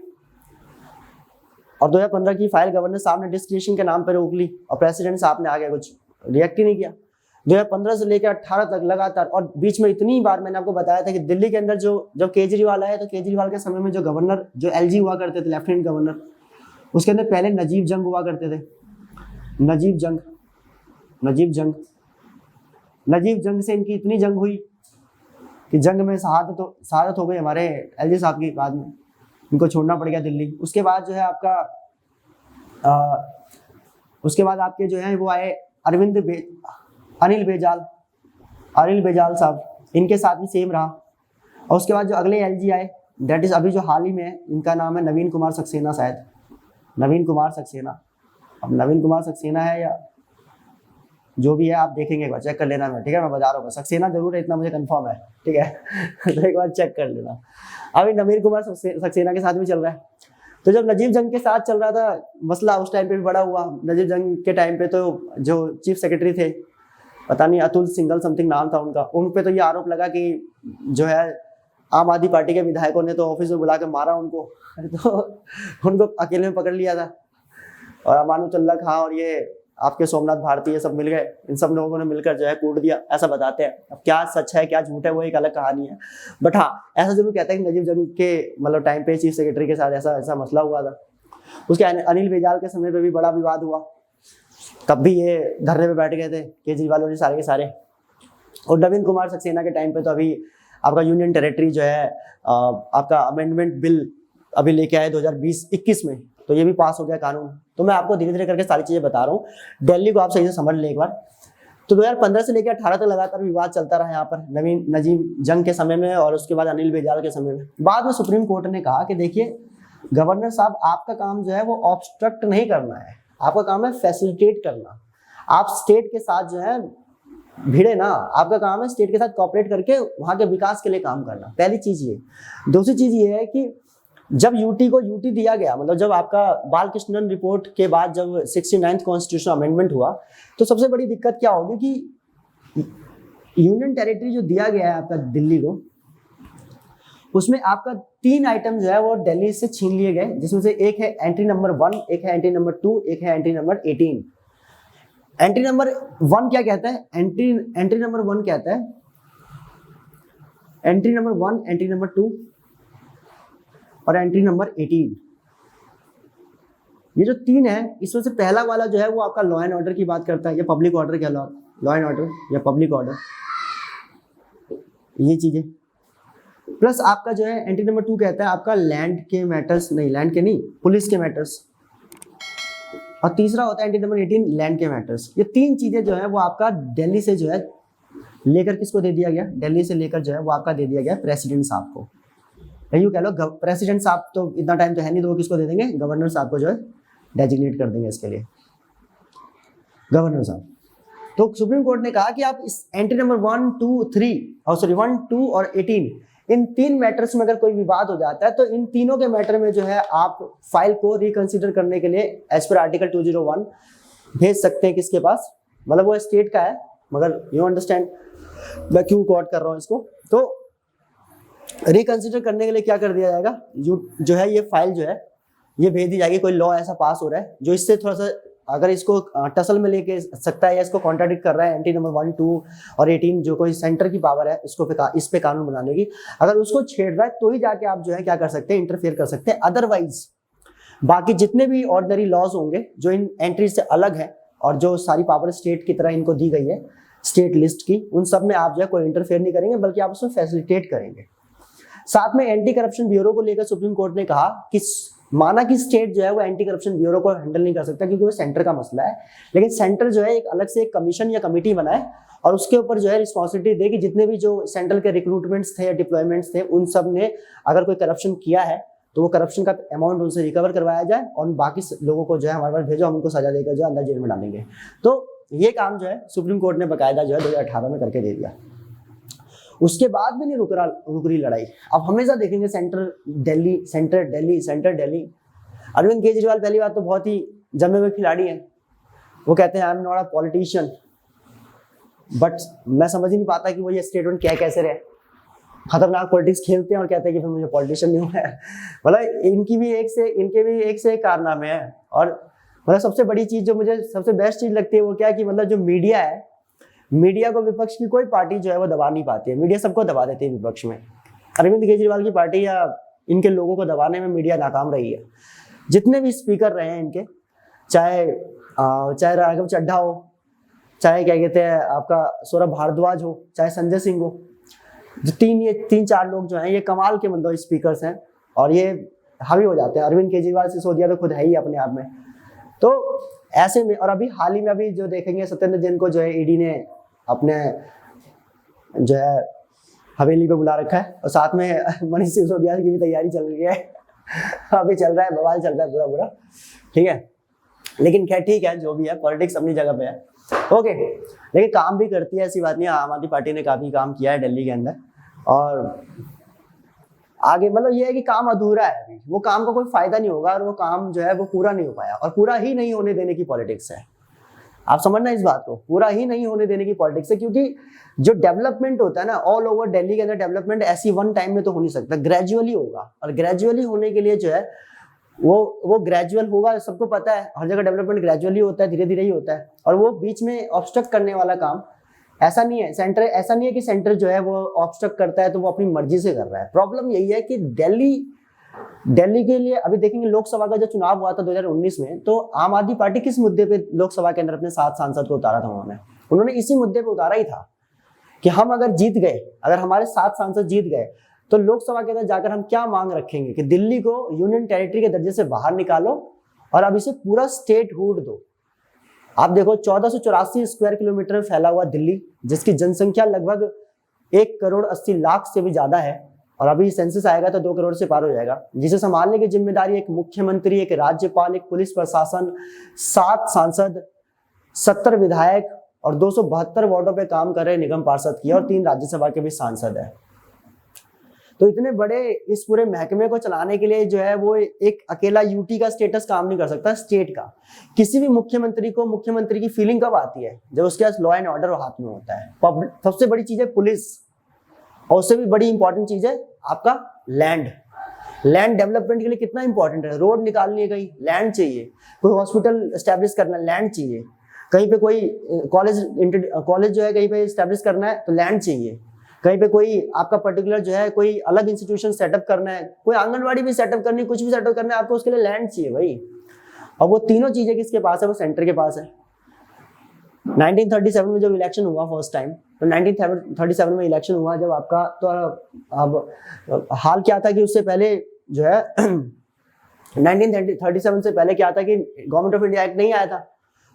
और 2015 की फाइल गवर्नर साहब ने डिस्क्रिशन के नाम पर रोक ली, और प्रेसिडेंट साहब ने आगे कुछ रिएक्ट ही नहीं किया। 2015 से लेकर 18 तक लगातार, और बीच में इतनी बार मैंने आपको बताया था कि दिल्ली के अंदर जब केजरीवाल आया तो केजरीवाल के समय में जो गवर्नर, जो एलजी हुआ करते थे, लेफ्टिनेंट गवर्नर, उसके अंदर पहले नजीब जंग हुआ करते थे। नजीब जंग से इनकी इतनी जंग हुई कि जंग में शहादत हो गई हमारे एलजी साहब की, बाद में इनको छोड़ना पड़ गया दिल्ली। उसके बाद जो है आपका उसके बाद आपके जो है वो आए अनिल बेजाल साहब, इनके साथ भी सेम रहा। और उसके बाद जो अगले एलजी आए, दैट इज अभी जो हाल ही में है, इनका नाम है नवीन कुमार सक्सेना, शायद नवीन कुमार सक्सेना। अब नवीन कुमार सक्सेना है या जो भी है आप देखेंगे, एक बार चेक कर लेना, मैं ठीक है, मैं बता रहा हूँ, सक्सेना जरूर है, इतना मुझे कंफर्म है, ठीक है। तो एक बार चेक कर लेना। अभी नवीन कुमार सक्सेना के साथ भी चल रहा है। तो जब नजीब जंग के साथ चल रहा था मसला, उस टाइम पे भी बड़ा हुआ। नजीब जंग के टाइम पे तो जो चीफ सेक्रेटरी थे, पता नहीं अतुल सिंघल समथिंग नाम था उनका, उन पे तो ये आरोप लगा कि जो है आम आदमी पार्टी के विधायकों ने तो ऑफिस में बुला के मारा उनको, तो उनको अकेले में पकड़ लिया था। और अमानुल्लाह खां और ये आपके सोमनाथ भारती ये सब मिल गए, इन सब लोगों ने मिलकर जो है कूट दिया, ऐसा बताते हैं। अब क्या सच है क्या झूठ है वो एक अलग कहानी है, बट हाँ ऐसा जरूर कहता है कि नजीब जंग के मतलब टाइम पे चीफ सेक्रेटरी के साथ ऐसा मसला हुआ था। उसके अनिल बेजाल के समय पे भी बड़ा विवाद हुआ, तब भी ये धरने पे बैठ गए थे केजरीवाल ने सारे के सारे। और नवीन कुमार सक्सेना के टाइम पे तो अभी आपका यूनियन टेरिटरी जो है आपका अमेंडमेंट बिल अभी लेके आए 2020-21 में, तो ये भी पास हो गया कानून। तो मैं आपको धीरे धीरे करके सारी चीजें बता रहा हूँ, दिल्ली को आप सही से समझ लें एक बार। तो 2015 से लेकर 18 तक लगातार विवाद चलता रहा यहाँ पर, नजीब जंग के समय में और उसके बाद अनिल बेजाल के समय में। बाद में सुप्रीम कोर्ट ने कहा कि देखिए गवर्नर साहब, आपका काम जो है वो ऑब्स्ट्रक्ट नहीं करना है, आपका काम है फैसिलिटेट करना। आप स्टेट के साथ जो है भिड़े ना, आपका काम है स्टेट के साथ कोऑपरेट करके वहां के विकास के लिए काम करना, पहली चीज ये। दूसरी चीज ये है कि जब यूटी को यूटी दिया गया, मतलब जब आपका बालकृष्णन रिपोर्ट के बाद जब 69th कॉन्स्टिट्यूशन अमेंडमेंट हुआ, तो सबसे बड़ी दिक्कत क्या होगी कि यूनियन टेरिटरी जो दिया गया है आपका दिल्ली को, उसमें आपका 3 आइटम जो है वो दिल्ली से छीन लिए गए, जिसमें से एक है एंट्री नंबर 1, एक है एंट्री नंबर 2, एक है एंट्री नंबर 18। एंट्री नंबर 1 क्या कहता है? एंट्री नंबर 1 कहता है एंट्री नंबर 1, एंट्री नंबर 2 और एंट्री नंबर 18। ये जो 3 है, इसमें से पहला वाला जो है वो आपका लॉ एंड ऑर्डर की बात करता है, या पब्लिक ऑर्डर क्या, लॉ एंड ऑर्डर या पब्लिक ऑर्डर, ये चीजें। प्लस आपका जो है एंट्री नंबर 2 कहता है आपका लैंड के मैटर्स, नहीं लैंड के नहीं, पुलिस के मैटर्स। और तीसरा होता है एंट्री नंबर 18 लैंड के मैटर्स। ये 3 चीजें जो है वो आपका दिल्ली से जो है लेकर किसको दे दिया गया? दिल्ली से लेकर जो है वो आपका दे दिया गया प्रेसिडेंट साहब को। यूँ कह लो प्रेसिडेंट साहब तो इतना टाइम तो है नहीं, तो वो किसको दे देंगे? गवर्नर साहब को जो है डेजिग्नेट कर देंगे इसके लिए, गवर्नर साहब। तो सुप्रीम कोर्ट ने कहा कि आप इस एंट्री नंबर 1, 2, 3 और सॉरी 1, 2 और 18, इन 3 मैटर्स में अगर कोई विवाद हो जाता है तो इन तीनों के मैटर में जो है आप फाइल को रिकंसिडर करने के लिए एज पर आर्टिकल 201 भेज सकते हैं। किसके पास? मतलब वो स्टेट का है, मगर यू अंडरस्टैंड मैं क्यों कोट कर रहा हूँ इसको। तो रिकंसिडर करने के लिए क्या कर दिया जाएगा, जो है ये फाइल जो है ये भेज दी जाएगी। कोई लॉ ऐसा पास हो रहा है जो इससे थोड़ा सा अगर इसको टसल में लेके सकता है या इसको कॉन्ट्राडिक्ट कर रहा है, एंट्री नंबर 1, 2 और 18 जो कोई सेंटर की पावर है इसको इस पे कानून बनाने की, अगर उसको छेड़ रहा है तो ही जाके आप जो है क्या कर सकते हैं, इंटरफेयर कर सकते हैं। अदरवाइज बाकी जितने भी ऑर्डिनरी लॉज होंगे जो इन एंट्री से अलग है और जो सारी पावर स्टेट की तरह इनको दी गई है स्टेट लिस्ट की, उन सब में आप जो है कोई इंटरफेयर नहीं करेंगे, बल्कि आप उसमें फैसिलिटेट करेंगे। साथ में एंटी करप्शन ब्यूरो को लेकर सुप्रीम कोर्ट ने कहा कि माना कि स्टेट जो है वो एंटी करप्शन ब्यूरो को हैंडल नहीं कर सकता क्योंकि वो सेंटर का मसला है, लेकिन सेंटर जो है एक अलग से एक कमीशन या कमेटी बनाए और उसके ऊपर जो है रिस्पॉन्सिबिलिटी दे कि जितने भी जो सेंट्रल के रिक्रूटमेंट्स थे या डिप्लॉयमेंट्स थे उन सब ने अगर कोई करप्शन किया है तो वो करप्शन का अमाउंट उनसे रिकवर करवाया जाए और बाकी लोगों को जो है हमारे पास भेजो, हम उनको सजा देकर जो अंदर जेल में डालेंगे। तो ये काम जो है सुप्रीम कोर्ट ने बाकायदा जो है 2018 में करके दे दिया। उसके बाद भी नहीं रुक रही लड़ाई। अब हमेशा देखेंगे centre Delhi, centre Delhi, centre Delhi. Arvind Kejriwal पहली बात तो बहुत ही जमे हुए खिलाड़ी हैं। वो कहते हैं I am not a politician, but मैं समझ ही नहीं पाता कि वो ये स्टेटमेंट क्या कैसे रहे। खतरनाक पॉलिटिक्स खेलते हैं और कहते हैं कि फिर मुझे पॉलिटिशियन नहीं होना है। मतलब इनके भी एक से एक कारनामे हैं। और मतलब सबसे बड़ी चीज जो मुझे सबसे बेस्ट चीज लगती है वो क्या है कि मतलब जो मीडिया है, मीडिया को विपक्ष की कोई पार्टी जो है वो दबा नहीं पाती है, मीडिया सबको दबा देती है विपक्ष में। अरविंद केजरीवाल की पार्टी या इनके लोगों को दबाने में मीडिया नाकाम रही है। जितने भी स्पीकर रहे हैं इनके, चाहे राघव चड्ढा हो, चाहे क्या कहते हैं आपका सौरभ भारद्वाज हो, चाहे संजय सिंह हो, जो 3-4 लोग जो हैं ये कमाल के मतलब स्पीकर्स हैं और ये हावी हो जाते हैं। अरविंद केजरीवाल सिसोदिया तो खुद है ही अपने आप में। तो ऐसे में और अभी हाल ही में अभी जो देखेंगे सत्येंद्र जैन को जो है ईडी ने अपने जो है हवेली पे बुला रखा है और साथ में मनीष सिसोदिया की भी तैयारी चल रही है। अभी चल रहा है, बवाल चल रहा है पूरा, ठीक है। लेकिन खैर ठीक है, जो भी है पॉलिटिक्स अपनी जगह पे है, ओके। लेकिन काम भी करती है, ऐसी बात नहीं है। आम आदमी पार्टी ने काफी काम किया है दिल्ली के अंदर और आगे मतलब ये है कि काम अधूरा है अभी, वो काम का कोई फायदा नहीं होगा और वो काम जो है वो पूरा नहीं हो पाया और पूरा ही नहीं होने देने की पॉलिटिक्स है। आप समझना इस बात को, पूरा ही नहीं होने देने की पॉलिटिक्स है, क्योंकि जो डेवलपमेंट होता है ना ऑल ओवर दिल्ली के अंदर, डेवलपमेंट ऐसी वन टाइम में तो हो नहीं सकता, ग्रेजुअली होगा। और ग्रेजुअली होने के लिए जो है वो ग्रेजुअल होगा, सबको पता है हर जगह डेवलपमेंट ग्रेजुअली होता है, धीरे धीरे ही होता है। और वो बीच में ऑब्स्ट्रक्ट करने वाला काम ऐसा नहीं है, सेंटर ऐसा नहीं है कि सेंटर जो है वो ऑब्स्ट्रक्ट करता है तो वो अपनी मर्जी से कर रहा है। प्रॉब्लम यही है कि दिल्ली के लिए अभी देखेंगे लोकसभा का जो चुनाव हुआ था 2019 में, तो आम आदमी पार्टी किस मुद्दे पे लोकसभा के अंदर अपने 7 सांसद को उतारा था? उन्होंने इसी मुद्दे पे उतारा ही था कि हम अगर जीत गए, अगर हमारे 7 सांसद जीत गए तो लोकसभा के अंदर जाकर हम क्या मांग रखेंगे कि दिल्ली को यूनियन टेरिटरी के दर्जे से बाहर निकालो और अब इसे पूरा स्टेटहुड दो। आप देखो 1484 स्क्वायर किलोमीटर में फैला हुआ दिल्ली, जिसकी जनसंख्या लगभग 1,80,00,000 से भी ज्यादा है और अभी सेंसस आएगा तो 2 करोड़ से पार हो जाएगा, जिसे संभालने की जिम्मेदारी एक मुख्यमंत्री, एक राज्यपाल, एक पुलिस प्रशासन, 7 सांसद, 70 विधायक और 272 वार्डों पे काम कर रहे निगम पार्षद की और 3 राज्यसभा के भी सांसद है। तो इतने बड़े इस पूरे महकमे को चलाने के लिए जो है वो एक अकेला यूटी का स्टेटस काम नहीं कर सकता, स्टेट का। किसी भी मुख्यमंत्री को मुख्यमंत्री की फीलिंग कब आती है? जब उसके पास लॉ एंड ऑर्डर हाथ में होता है। सबसे बड़ी चीज है पुलिस, और उससे भी बड़ी इंपॉर्टेंट चीज है आपका लैंड। लैंड डेवलपमेंट के लिए कितना इंपॉर्टेंट है। रोड निकालनी है, कहीं लैंड चाहिए, कोई हॉस्पिटल एस्टेब्लिश करना है लैंड चाहिए, कहीं पे कोई कॉलेज जो है कहीं पे एस्टेब्लिश करना है तो लैंड चाहिए, कहीं पे कोई आपका पर्टिकुलर जो है कोई अलग इंस्टीट्यूशन सेटअप करना है, कोई आंगनवाड़ी भी सेटअप करनी है, कुछ भी सेटअप करना है, आपको उसके लिए लैंड चाहिए भाई। और वो तीनों चीजें किसके पास है? वो सेंटर के पास है। 1937 में जब इलेक्शन हुआ फर्स्ट टाइम, तो 1937 में इलेक्शन हुआ जब आपका, तो अब हाल क्या था कि उससे पहले जो है 1937 से पहले क्या था कि गवर्नमेंट ऑफ इंडिया एक्ट नहीं आया था।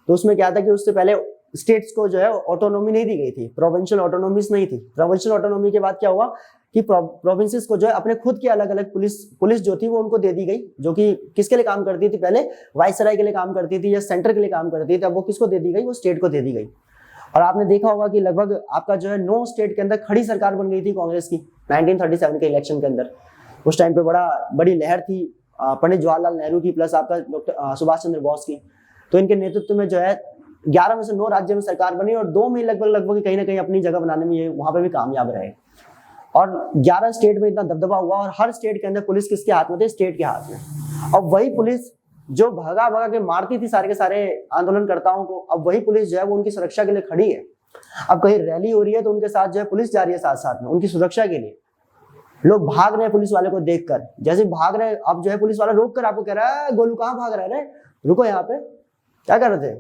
तो उसमें क्या था कि उससे पहले स्टेट्स को जो है ऑटोनॉमी नहीं दी गई थी, प्रोविंशियल ऑटोनॉमीज नहीं थी। प्रोविंशियल ऑटोनॉमी के बाद क्या हुआ कि प्रोविंसेस को जो है अपने खुद की अलग अलग पुलिस जो थी वो उनको दे दी गई, जो कि किसके लिए काम करती थी? पहले वाइसराय के लिए काम करती थी या सेंटर के लिए काम करती थी। अब वो किसको दे दी गई? वो स्टेट को दे दी गई। और आपने देखा होगा कि लगभग आपका जो है 9 स्टेट के अंदर खड़ी सरकार बन गई थी कांग्रेस की 1937 के इलेक्शन के अंदर। उस टाइम पे बड़ी लहर थी पंडित जवाहरलाल नेहरू की, प्लस आपका डॉक्टर सुभाष चंद्र बोस की। तो इनके नेतृत्व में जो है 11 में से 9 राज्य में सरकार बनी और 2 में लगभग कहीं ना कहीं अपनी जगह बनाने में ये वहां पे भी कामयाब रहे। और 11 स्टेट में इतना दबदबा हुआ और हर स्टेट के अंदर पुलिस किसके हाथ में थे? स्टेट के हाथ में। अब वही पुलिस जो भगा भगा के मारती थी सारे के सारे आंदोलनकर्ताओं को, अब वही पुलिस जो है वो उनकी सुरक्षा के लिए खड़ी है। अब कहीं रैली हो रही है तो उनके साथ जो है पुलिस जा रही है साथ साथ में उनकी सुरक्षा के लिए। लोग भाग रहे हैं पुलिस वाले को देखकर, जैसे भाग रहे हैं अब जो है पुलिस वाला रोक कर आपको कह रहा है गोलू कहाँ भाग रहा है, रुको यहाँ पे, क्या कर रहे थे?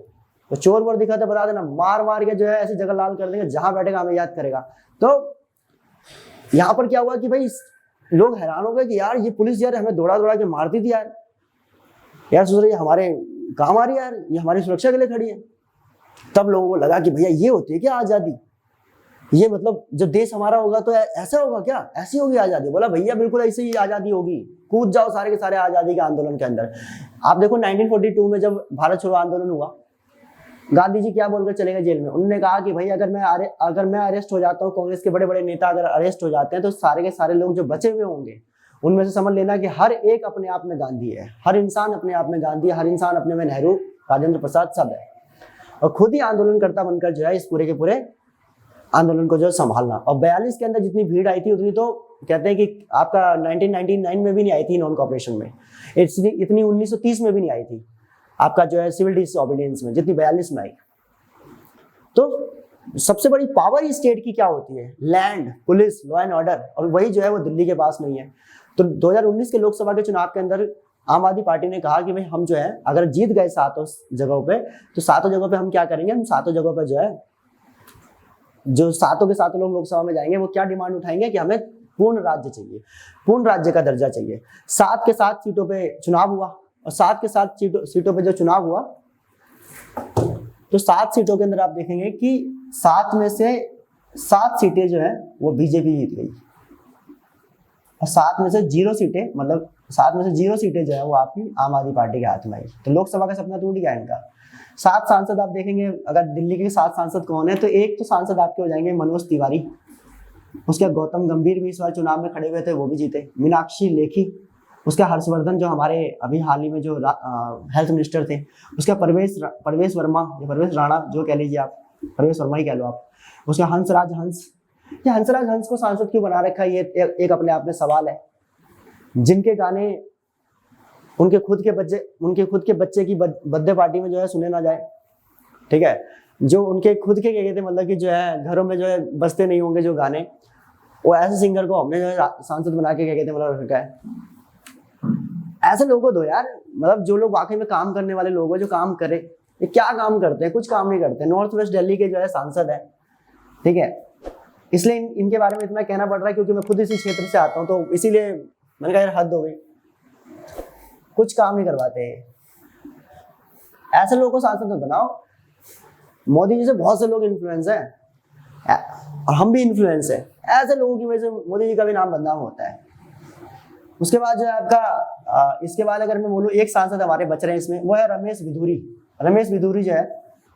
तो चोर वोर दिखा तो बता देना, मार मार के जो है ऐसी जगह लाल कर देंगे, जहां बैठेगा हमें याद करेगा। तो यहाँ पर क्या हुआ कि भाई लोग हैरान हो गए कि यार ये पुलिस यार हमें दौड़ा दौड़ा के मारती थी यार सोच रही है हमारे काम आ रही है यार, ये हमारी सुरक्षा के लिए खड़ी है। तब लोगों को लगा कि भैया ये होती है क्या आजादी? ये मतलब जब देश हमारा होगा तो ऐसा होगा क्या? ऐसी होगी आजादी? बोला भैया बिल्कुल ऐसी ही आजादी होगी, कूद जाओ सारे के सारे आजादी के आंदोलन के अंदर। आप देखो 1942 में जब भारत छोड़ो आंदोलन हुआ, गांधी जी क्या बोलकर चले गए जेल में? उन्होंने कहा कि भाई अगर मैं अरेस्ट हो जाता हूँ, कांग्रेस के बड़े बड़े नेता अगर अरेस्ट हो जाते हैं तो सारे के सारे लोग जो बचे हुए होंगे उनमें से समझ लेना कि हर एक अपने आप में गांधी है, हर इंसान अपने आप में गांधी है, हर इंसान अपने में नेहरू, राजेंद्र प्रसाद सब है। और खुद ही आंदोलनकर्ता बनकर जो है इस पूरे के पूरे आंदोलन को जो संभालना। और 42 के अंदर जितनी भीड़ आई थी उतनी तो कहते हैं कि आपका 1999 में भी नहीं आई थी नॉन कॉपरेशन में, इतनी 1930 में भी नहीं आई थी आपका जो है सिविल डिसओबीडियंस में, जितनी 42 में आई। तो सबसे बड़ी पावर ही स्टेट की क्या होती है? Land, police, law and order. और वही जो है वो दिल्ली के पास नहीं है। तो 2019 के लोकसभा के चुनाव के अंदर आम आदमी पार्टी ने कहा कि भाई हम जो है अगर जीत गए 7 जगहों पे, तो 7 जगहों पे हम क्या करेंगे? हम 7 जगहों पे जो है जो 7 के 7 लोग लोकसभा में जाएंगे वो क्या डिमांड उठाएंगे कि हमें पूर्ण राज्य चाहिए, पूर्ण राज्य का दर्जा चाहिए। 7 के 7 सीटों पे चुनाव हुआ और 7 के 7 सीटों पे जो चुनाव हुआ तो 7 सीटों के अंदर आप देखेंगे कि 7 में से 7 सीटें जो है वो बीजेपी जीत गई और 7 में से 0 सीटें, मतलब 7 में से 0 सीटें जो है वो आपकी आम आदमी पार्टी के हाथ में आई। तो लोकसभा का सपना टूट गया इनका। 7 सांसद आप देखेंगे, अगर दिल्ली के 7 सांसद कौन है तो एक तो सांसद आपके हो जाएंगे मनोज तिवारी, उसके गौतम गंभीर भी इस बार चुनाव में खड़े हुए थे, वो भी जीते। मीनाक्षी लेखी, उसके हर्षवर्धन जो हमारे अभी हाल ही में जो हेल्थ मिनिस्टर थे, उसका परवेश वर्मा या परवेश राणा जो कह लीजिए आप, परवेश वर्मा ही कह लो आप, उसका हंसराज हंस। ये हंसराज हंस को सांसद क्यों बना रखा है, ये एक अपने आप में सवाल है। जिनके गाने उनके खुद के बच्चे की बर्थडे पार्टी में जो है सुने ना जाए, ठीक है, जो उनके खुद के कहते मतलब कि जो है घरों में जो है बजते नहीं होंगे जो गाने, वो ऐसे सिंगर को हमने जो है सांसद बना के क्या कहते हैं मतलब रखा है। ऐसे लोगों को दो यार, मतलब जो लोग वाकई में काम करने वाले लोग हैं, जो काम करे। ये क्या काम करते हैं? कुछ काम नहीं करते। नॉर्थ वेस्ट दिल्ली के जो है सांसद है, ठीक है, इसलिए इनके बारे में इतना कहना पड़ रहा है क्योंकि मैं खुद इसी क्षेत्र से आता हूँ, तो इसीलिए मैंने कहा यार हद हो गई, कुछ काम नहीं करवाते। ऐसे लोगों को सांसद मत बनाओ। मोदी जी से बहुत से लोग इन्फ्लुएंस है और हम भी इन्फ्लुएंस है। ऐसे लोगों की वजह से मोदी जी का भी नाम बदनाम होता है। उसके बाद जो है आपका इसके बाद अगर मैं बोलूँ एक सांसद हमारे बच रहे हैं इसमें, वो है रमेश बिधूरी। रमेश बिधूरी जो है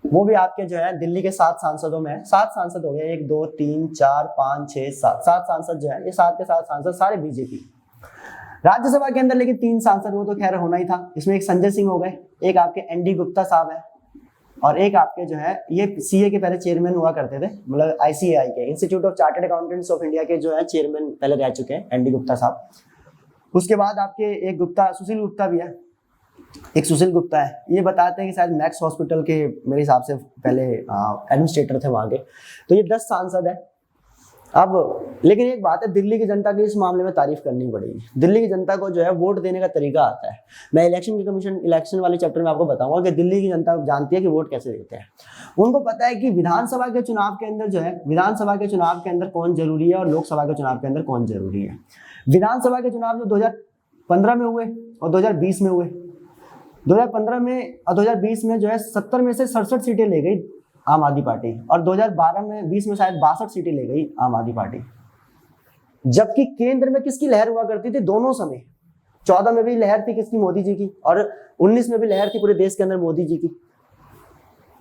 वो भी आपके जो है दिल्ली के 7 सांसदों में है। 7 सांसद हो गए, 1 2 3 4 5 6 7, 7 सांसद जो है, ये 7 के 7 सांसद सारे बीजेपी। राज्यसभा के अंदर लेकिन 3 सांसद, वो तो खैर होना ही था। इसमें एक संजय सिंह हो गए, एक आपके एनडी गुप्ता साहब है, और एक आपके जो है ये सीए के पहले चेयरमैन हुआ करते थे, मतलब आईसीएआई के, institute of chartered accountants of India के जो है चेयरमैन पहले रह चुके हैं एनडी गुप्ता साहब। उसके बाद आपके एक गुप्ता, सुशील गुप्ता भी है, एक सुशील गुप्ता है, ये बताते हैं कि शायद मैक्स हॉस्पिटल के मेरे हिसाब से पहले एडमिनिस्ट्रेटर थे वहां के। तो ये 10 सांसद है। अब लेकिन एक बात है, दिल्ली की जनता की इस मामले में तारीफ करनी पड़ेगी। दिल्ली की जनता को जो है वोट देने का तरीका आता है। मैं इलेक्शन वाले चैप्टर में आपको बताऊंगा कि दिल्ली की जनता जानती है कि वोट कैसे देते हैं। उनको पता है कि विधानसभा के चुनाव के अंदर जो है, विधानसभा के चुनाव के अंदर कौन जरूरी है और लोकसभा के चुनाव के अंदर कौन जरूरी है। विधानसभा के चुनाव जो 2015 में हुए और 2020 में हुए, 2015 में और 2020 में जो है 70 में से 67 सीटें ले गई आम आदमी पार्टी, और 2012 में 20 में शायद 62 सीटें ले गई आम आदमी पार्टी। जबकि केंद्र में किसकी लहर हुआ करती थी दोनों समय, 14 में भी लहर थी किसकी, मोदी जी की, और 19 में भी लहर थी पूरे देश के अंदर मोदी जी की।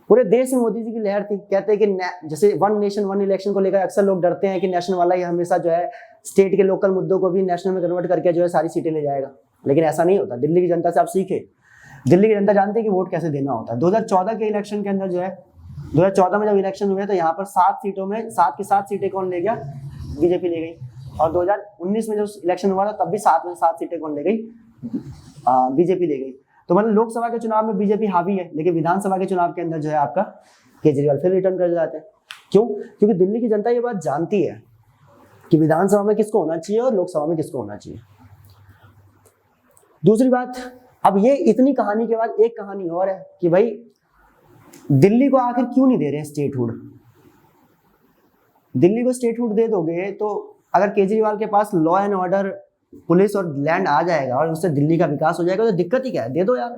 पूरे देश में मोदी जी की लहर थी। कहते हैं कि जैसे 1 नेशन 1 इलेक्शन को लेकर अक्सर लोग डरते हैं कि नेशनल वाला ही हमेशा जो है स्टेट के लोकल मुद्दों को भी नेशनल में कन्वर्ट करके जो है सारी सीटें ले जाएगा, लेकिन ऐसा नहीं होता। दिल्ली की जनता से आप सीखे, दिल्ली की जनता जानती है कि वोट कैसे देना होता है। 2014 के इलेक्शन के अंदर जो है, 2014 में जब इलेक्शन हुए तो यहाँ पर 7 सीटों में 7 की 7 सीटें कौन ले गया, बीजेपी ले गई। और 2019 में जो इलेक्शन हुआ था तब भी 7 में 7 सीटें कौन ले गई, बीजेपी ले गई। तो मतलब लोकसभा के चुनाव में बीजेपी हावी है, लेकिन विधानसभा के चुनाव के अंदर जो है आपका केजरीवाल फिर रिटर्न कर जाते हैं। क्यों? क्योंकि दिल्ली की जनता ये बात जानती है कि विधानसभा में किसको होना चाहिए और लोकसभा में किसको होना चाहिए। दूसरी बात, अब ये इतनी कहानी के बाद एक कहानी और है कि भाई दिल्ली को आखिर क्यों नहीं दे रहे हैं स्टेटहुड। दिल्ली को स्टेटहुड दे दोगे तो अगर केजरीवाल के पास लॉ एंड ऑर्डर, पुलिस और लैंड आ जाएगा और उससे दिल्ली का विकास हो जाएगा, तो दिक्कत ही क्या है, दे दो यार।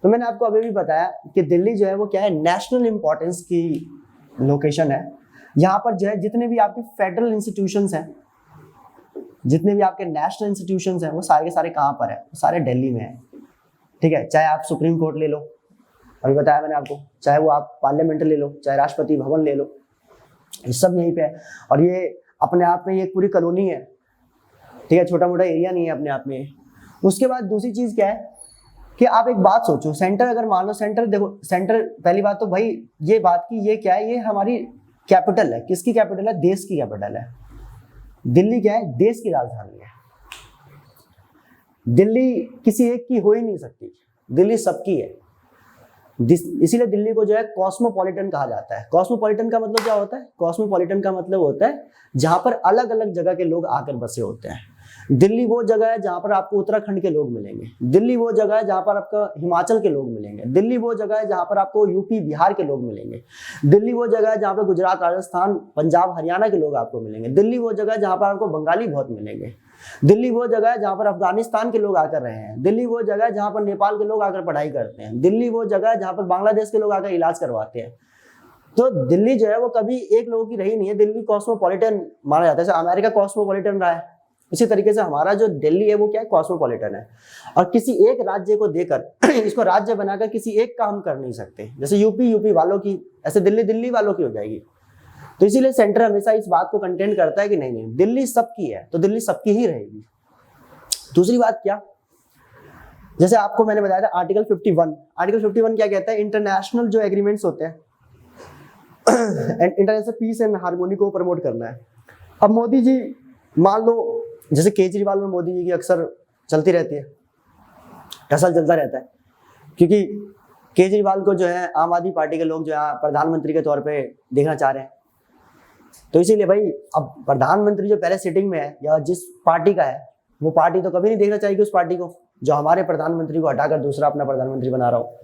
तो मैंने आपको अभी भी बताया कि दिल्ली जो है वो क्या है, नेशनल इंपॉर्टेंस की लोकेशन है। यहाँ पर जो है जितने भी आपके फेडरल इंस्टीट्यूशंस हैं, जितने भी आपके नेशनल इंस्टीट्यूशंस हैं, वो सारे के सारे कहाँ पर है, वो सारे दिल्ली में है। ठीक है, चाहे आप सुप्रीम कोर्ट ले लो, अभी बताया मैंने आपको, चाहे वो आप पार्लियामेंट ले लो, चाहे राष्ट्रपति भवन ले लो, ये सब यहीं पे है। और ये अपने आप में ये पूरी कॉलोनी है, ठीक है, छोटा मोटा एरिया नहीं है अपने आप में। उसके बाद दूसरी चीज क्या है कि आप एक बात सोचो, सेंटर अगर मान लो, सेंटर देखो, सेंटर पहली बात तो भाई ये बात की ये क्या है, ये हमारी कैपिटल है। किसकी कैपिटल है? देश की कैपिटल है। दिल्ली क्या है? देश की राजधानी है। दिल्ली किसी एक की हो ही नहीं सकती, दिल्ली सबकी है। इसीलिए दिल्ली को जो है कॉस्मोपॉलिटन कहा जाता है। कॉस्मोपॉलिटन का मतलब क्या होता है? कॉस्मोपॉलिटन का मतलब होता है जहां पर अलग अलग जगह के लोग आकर बसे होते हैं। दिल्ली वो जगह है जहां पर आपको उत्तराखंड के लोग मिलेंगे, दिल्ली वो जगह है जहां पर आपका हिमाचल के लोग मिलेंगे, दिल्ली वो जगह है जहां पर आपको यूपी बिहार के लोग मिलेंगे, दिल्ली वो जगह है जहां पर गुजरात राजस्थान पंजाब हरियाणा के लोग आपको मिलेंगे, दिल्ली वो जगह है जहां पर आपको बंगाली बहुत मिलेंगे, दिल्ली वो जगह है जहां पर अफगानिस्तान के लोग आकर रहे हैं, दिल्ली वो जगह है जहां पर नेपाल के लोग आकर पढ़ाई करते हैं, दिल्ली वो जगह है जहां पर बांग्लादेश के लोग आकर इलाज करवाते हैं। तो दिल्ली जो है वो कभी एक लोगों की रही नहीं है, दिल्ली कॉस्मोपॉलिटन माना जाता है। जैसे अमेरिका कॉस्मोपॉलिटन रहा है, इसी तरीके से हमारा जो दिल्ली है वो क्या है? कॉस्मोपॉलिटन है। और किसी एक राज्य को देकर इसको राज्य बनाकर किसी एक का हम कर नहीं सकते। जैसे यूपी वालों की, ऐसे दिल्ली वालों की हो जाएगी। तो इसीलिए सेंटर हमेशा इस बात को कंटेंट करता है कि नहीं दिल्ली सबकी है, तो दिल्ली सबकी ही रहेगी। दूसरी बात क्या, जैसे आपको मैंने बताया था आर्टिकल 51 क्या कहता है? इंटरनेशनल जो एग्रीमेंट्स होते हैं, इंटरनेशनल पीस एंड हार्मोनी को प्रमोट करना है। अब मोदी जी, मान लो जैसे केजरीवाल में मोदी जी की अक्सर चलती रहती है, टसल चलता रहता है, क्योंकि केजरीवाल को जो है आम आदमी पार्टी के लोग जो है प्रधानमंत्री के तौर पे देखना चाह रहे हैं। तो इसीलिए भाई अब प्रधानमंत्री जो पहले सिटिंग में है या जिस पार्टी का है, वो पार्टी तो कभी नहीं देखना चाहेगी उस पार्टी को जो हमारे प्रधानमंत्री को हटाकर दूसरा अपना प्रधानमंत्री बना रहा हो।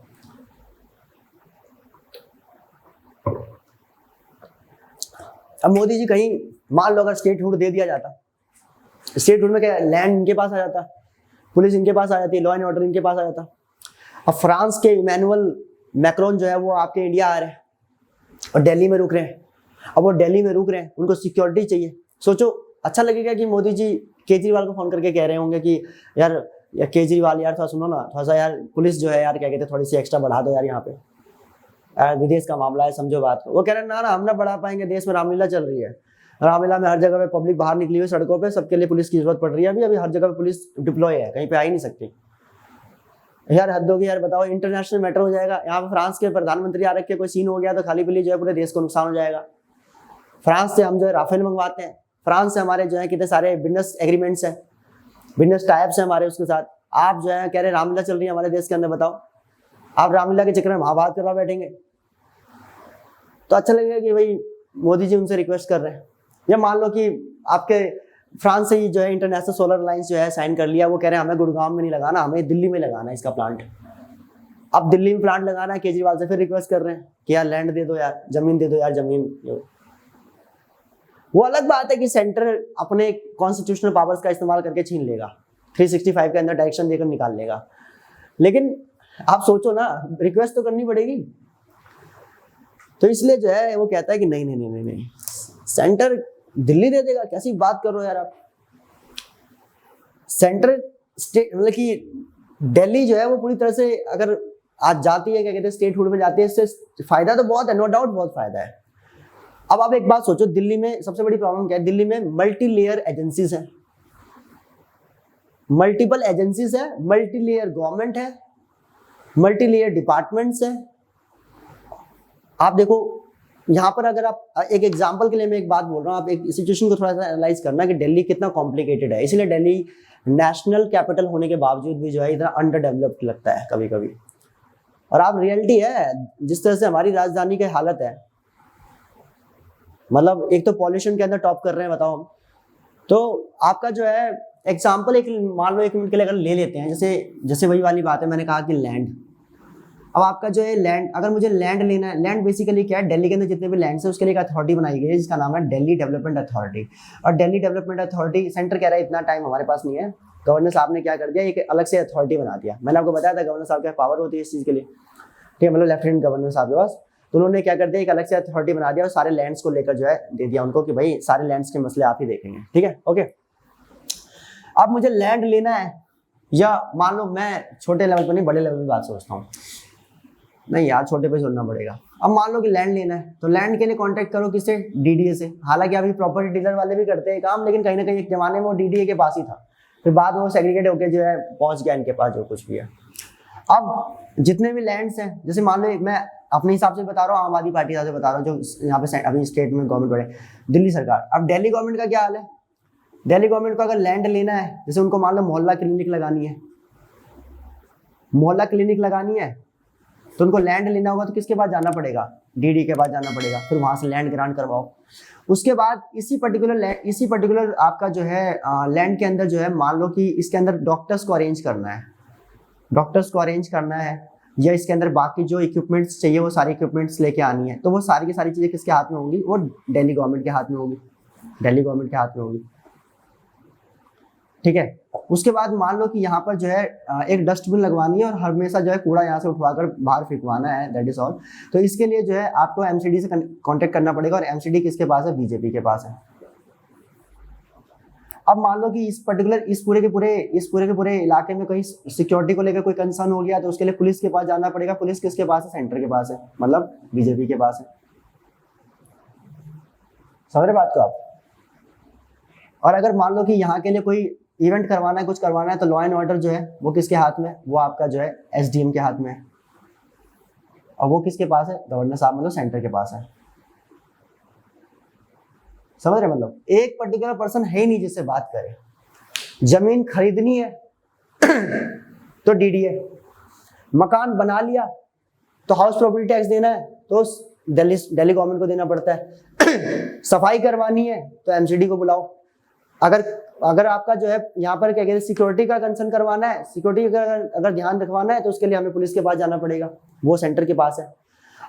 अब मोदी जी कहीं मान लो अगर स्टेटहुड दे दिया जाता, स्टेटहुड में क्या लैंड इनके पास आ जाता, पुलिस इनके पास आ जाती, लॉ एंड ऑर्डर इनके पास आ जाता। अब फ्रांस के इमैनुअल मैक्रोन जो है वो आपके इंडिया आ रहे हैं और दिल्ली में रुक रहे हैं। अब वो दिल्ली में रुक रहे हैं, उनको सिक्योरिटी चाहिए। सोचो अच्छा लगेगा कि मोदी जी केजरीवाल को फोन करके कह रहे होंगे कि यार केजरीवाल यार थोड़ा सुनो ना, थोड़ा सा यार पुलिस जो है यार क्या कहते हैं थोड़ी सी एक्स्ट्रा बढ़ा दो यार यहाँ पे। विदेश का मामला है, समझो बात को। वो कह रहे हैं ना ना हम ना बढ़ा पाएंगे, देश में रामलीला चल रही है, रामलीला में हर जगह पे पब्लिक बाहर निकली हुई सड़कों पे, सबके लिए पुलिस की जरूरत पड़ रही है, अभी हर जगह पे पुलिस डिप्लॉय है, कहीं पे आ ही नहीं सकती। यार हद होगी यार, बताओ इंटरनेशनल मैटर हो जाएगा। यहाँ पे फ्रांस के प्रधानमंत्री आ रखे, कोई सीन हो गया तो खाली पीली जो है पूरे देश को नुकसान हो जाएगा। फ्रांस से हम जो है राफेल मंगवाते हैं, फ्रांस से हमारे जो है कितने सारे बिजनेस एग्रीमेंट्स हैं, बिजनेस टाइप्स हैं हमारे उसके साथ। आप जो है कह रहे रामलीला चल रही है हमारे देश के अंदर, बताओ आप रामलीला के चक्कर में महाभारत करवा बैठेंगे तो अच्छा लगेगा कि भाई मोदी जी उनसे रिक्वेस्ट कर रहे हैं। या मान लो कि आपके फ्रांस से ही जो है इंटरनेशनल सोलर अलायंस जो है साइन कर लिया, वो कह रहे हैं हमें गुड़गांव में नहीं लगाना, हमें दिल्ली में लगाना है इसका प्लांट। अब दिल्ली में प्लांट लगाना है, केजरीवाल से फिर रिक्वेस्ट कर रहे हैं कि यार लैंड दे दो यार, जमीन दे दो यार, जमीन। वो अलग बात है कि सेंटर अपने कॉन्स्टिट्यूशनल पावर्स का इस्तेमाल करके छीन लेगा, 365 के अंदर डायरेक्शन देकर निकाल लेगा, लेकिन आप सोचो ना, रिक्वेस्ट तो करनी पड़ेगी। तो इसलिए जो है वो कहता है कि नहीं नहीं नहीं नहीं नहीं, सेंटर दिल्ली दे देगा, कैसी बात कर रहे हो यार आप। सेंटर स्टेट मतलब कि दिल्ली जो है वो पूरी तरह से अगर आज जाती है, क्या कहते हैं, स्टेटहुड में जाती है, इससे फायदा तो बहुत है, नो डाउट बहुत फायदा है। अब आप एक बात सोचो, दिल्ली में सबसे बड़ी प्रॉब्लम क्या है? दिल्ली में मल्टी लेयर एजेंसीज हैं, मल्टीपल एजेंसीज है, मल्टी लेयर गवर्नमेंट है, मल्टी लेयर डिपार्टमेंट्स है। आप देखो यहाँ पर, अगर आप एक एग्जांपल के लिए मैं एक बात बोल रहा हूँ, आप एक सिचुएशन को थोड़ा सा एनालाइज करना कि दिल्ली कितना कॉम्प्लिकेटेड है। इसलिए दिल्ली नेशनल कैपिटल होने के बावजूद भी जो है इतना अंडर डेवलप्ड लगता है कभी कभी। और आप रियलिटी है जिस तरह से हमारी राजधानी की हालत है, मतलब एक तो पॉल्यूशन के अंदर टॉप कर रहे हैं, बताओ हम। तो आपका जो है एग्जाम्पल एक मान लो 1 मिनट के लिए अगर ले लेते हैं, जैसे वही वाली बात है, मैंने कहा कि लैंड। अब आपका जो है लैंड, अगर मुझे लैंड लेना है, लैंड बेसिकली क्या है, दिल्ली के अंदर जितने भी लैंड्स है उसके लिए एक अथॉरिटी बनाई गई है जिसका नाम है दिल्ली डेवलपमेंट अथॉरिटी। और दिल्ली डेवलपमेंट अथॉरिटी, सेंटर कह रहा है इतना टाइम हमारे पास नहीं है, गवर्नर साहब ने क्या कर दिया, एक अलग से अथॉरिटी बना दिया। मैंने आपको बताया था गवर्नर साहब के पावर होती है इस चीज के लिए, ठीक है, मतलब लेफ्टिनेंट गवर्नर साहब के पास। तो उन्होंने क्या कर दिया, एक अलग से अथॉरिटी बना दिया और सारे लैंड्स को लेकर जो है दे दिया उनको कि भाई सारे लैंड्स के मसले आप ही देखेंगे, ठीक है, ओके। अब मुझे लैंड लेना है, या मान लो मैं छोटे लेवल पर नहीं बड़े लेवल की बात सोचता हूँ, नहीं यार छोटे पे सोचना पड़ेगा। अब मान लो कि लैंड लेना है, तो लैंड के लिए कांटेक्ट करो किससे, डीडीए से। हालांकि अभी प्रॉपर्टी डीलर वाले भी करते हैं काम, लेकिन कहीं ना कहीं एक जमाने में वो डीडीए के पास ही था, फिर बाद में वो सेग्रीगेट होकर जो है पहुंच गया इनके पास जो कुछ भी है। अब जितने भी लैंड्स हैं, जैसे मान लो मैं अपने हिसाब से बता रहा हूँ, आम आदमी पार्टी से बता रहा हूँ, जो यहाँ पे अभी स्टेट में गवर्नमेंट बड़े, दिल्ली सरकार। अब दिल्ली गवर्नमेंट का क्या हाल है, दिल्ली गवर्नमेंट को अगर लैंड लेना है, जैसे उनको मान लो मोहल्ला क्लिनिक लगानी है, मोहल्ला क्लिनिक लगानी है, तो उनको लैंड लेना होगा तो किसके पास जाना पड़ेगा, डीडी के पास जाना पड़ेगा, फिर वहां से लैंड ग्रांट करवाओ। उसके बाद इसी पर्टिकुलर आपका जो है लैंड के अंदर जो है, मान लो कि इसके अंदर डॉक्टर्स को अरेंज करना है, या इसके अंदर बाकी जो इक्विपमेंट्स चाहिए वो सारी इक्विपमेंट्स लेके आनी है, तो वो सारी की सारी चीजें किसके हाथ में होंगी, वो दिल्ली गवर्नमेंट के हाथ में होगी, ठीक है। उसके बाद मान लो कि यहाँ पर जो है एक डस्टबिन लगवानी है और हमेशा जो है कूड़ा यहाँ से उठवाकर बाहर फेंकवाना है, दैट इज ऑल। तो इसके लिए जो है आपको एमसीडी से कांटेक्ट करना पड़ेगा, और एमसीडी किसके पास है, बीजेपी के पास है। अब मान लो कि इस पूरे के पूरे इलाके में कहीं सिक्योरिटी को लेकर कोई कंसर्न हो गया, तो उसके लिए पुलिस के पास जाना पड़ेगा। पुलिस किसके पास है, सेंटर के पास है, मतलब बीजेपी के पास है। समझ रहे बात को आप। और अगर मान लो कि यहाँ के लिए कोई इवेंट करवाना है, कुछ करवाना है, तो लॉ एंड ऑर्डर जो है वो किसके हाथ में, वो आपका जो है एसडीएम के हाथ में है। और वो किसके पास है, गवर्नर साहब, मतलब सेंटर के पास है। समझ रहे, मतलब एक पर्टिकुलर पर्सन है ही नहीं जिससे बात करे। जमीन खरीदनी है तो डीडीए, मकान बना लिया तो हाउस प्रॉपर्टी टैक्स देना है तो दिल्ली गवर्नमेंट को देना पड़ता है। सफाई करवानी है तो एमसीडी को बुलाओ। अगर आपका जो है यहाँ पर क्या कहते हैं, सिक्योरिटी का कंसर्न करवाना है, सिक्योरिटी का अगर ध्यान रखवाना है, तो उसके लिए हमें पुलिस के पास जाना पड़ेगा, वो सेंटर के पास है।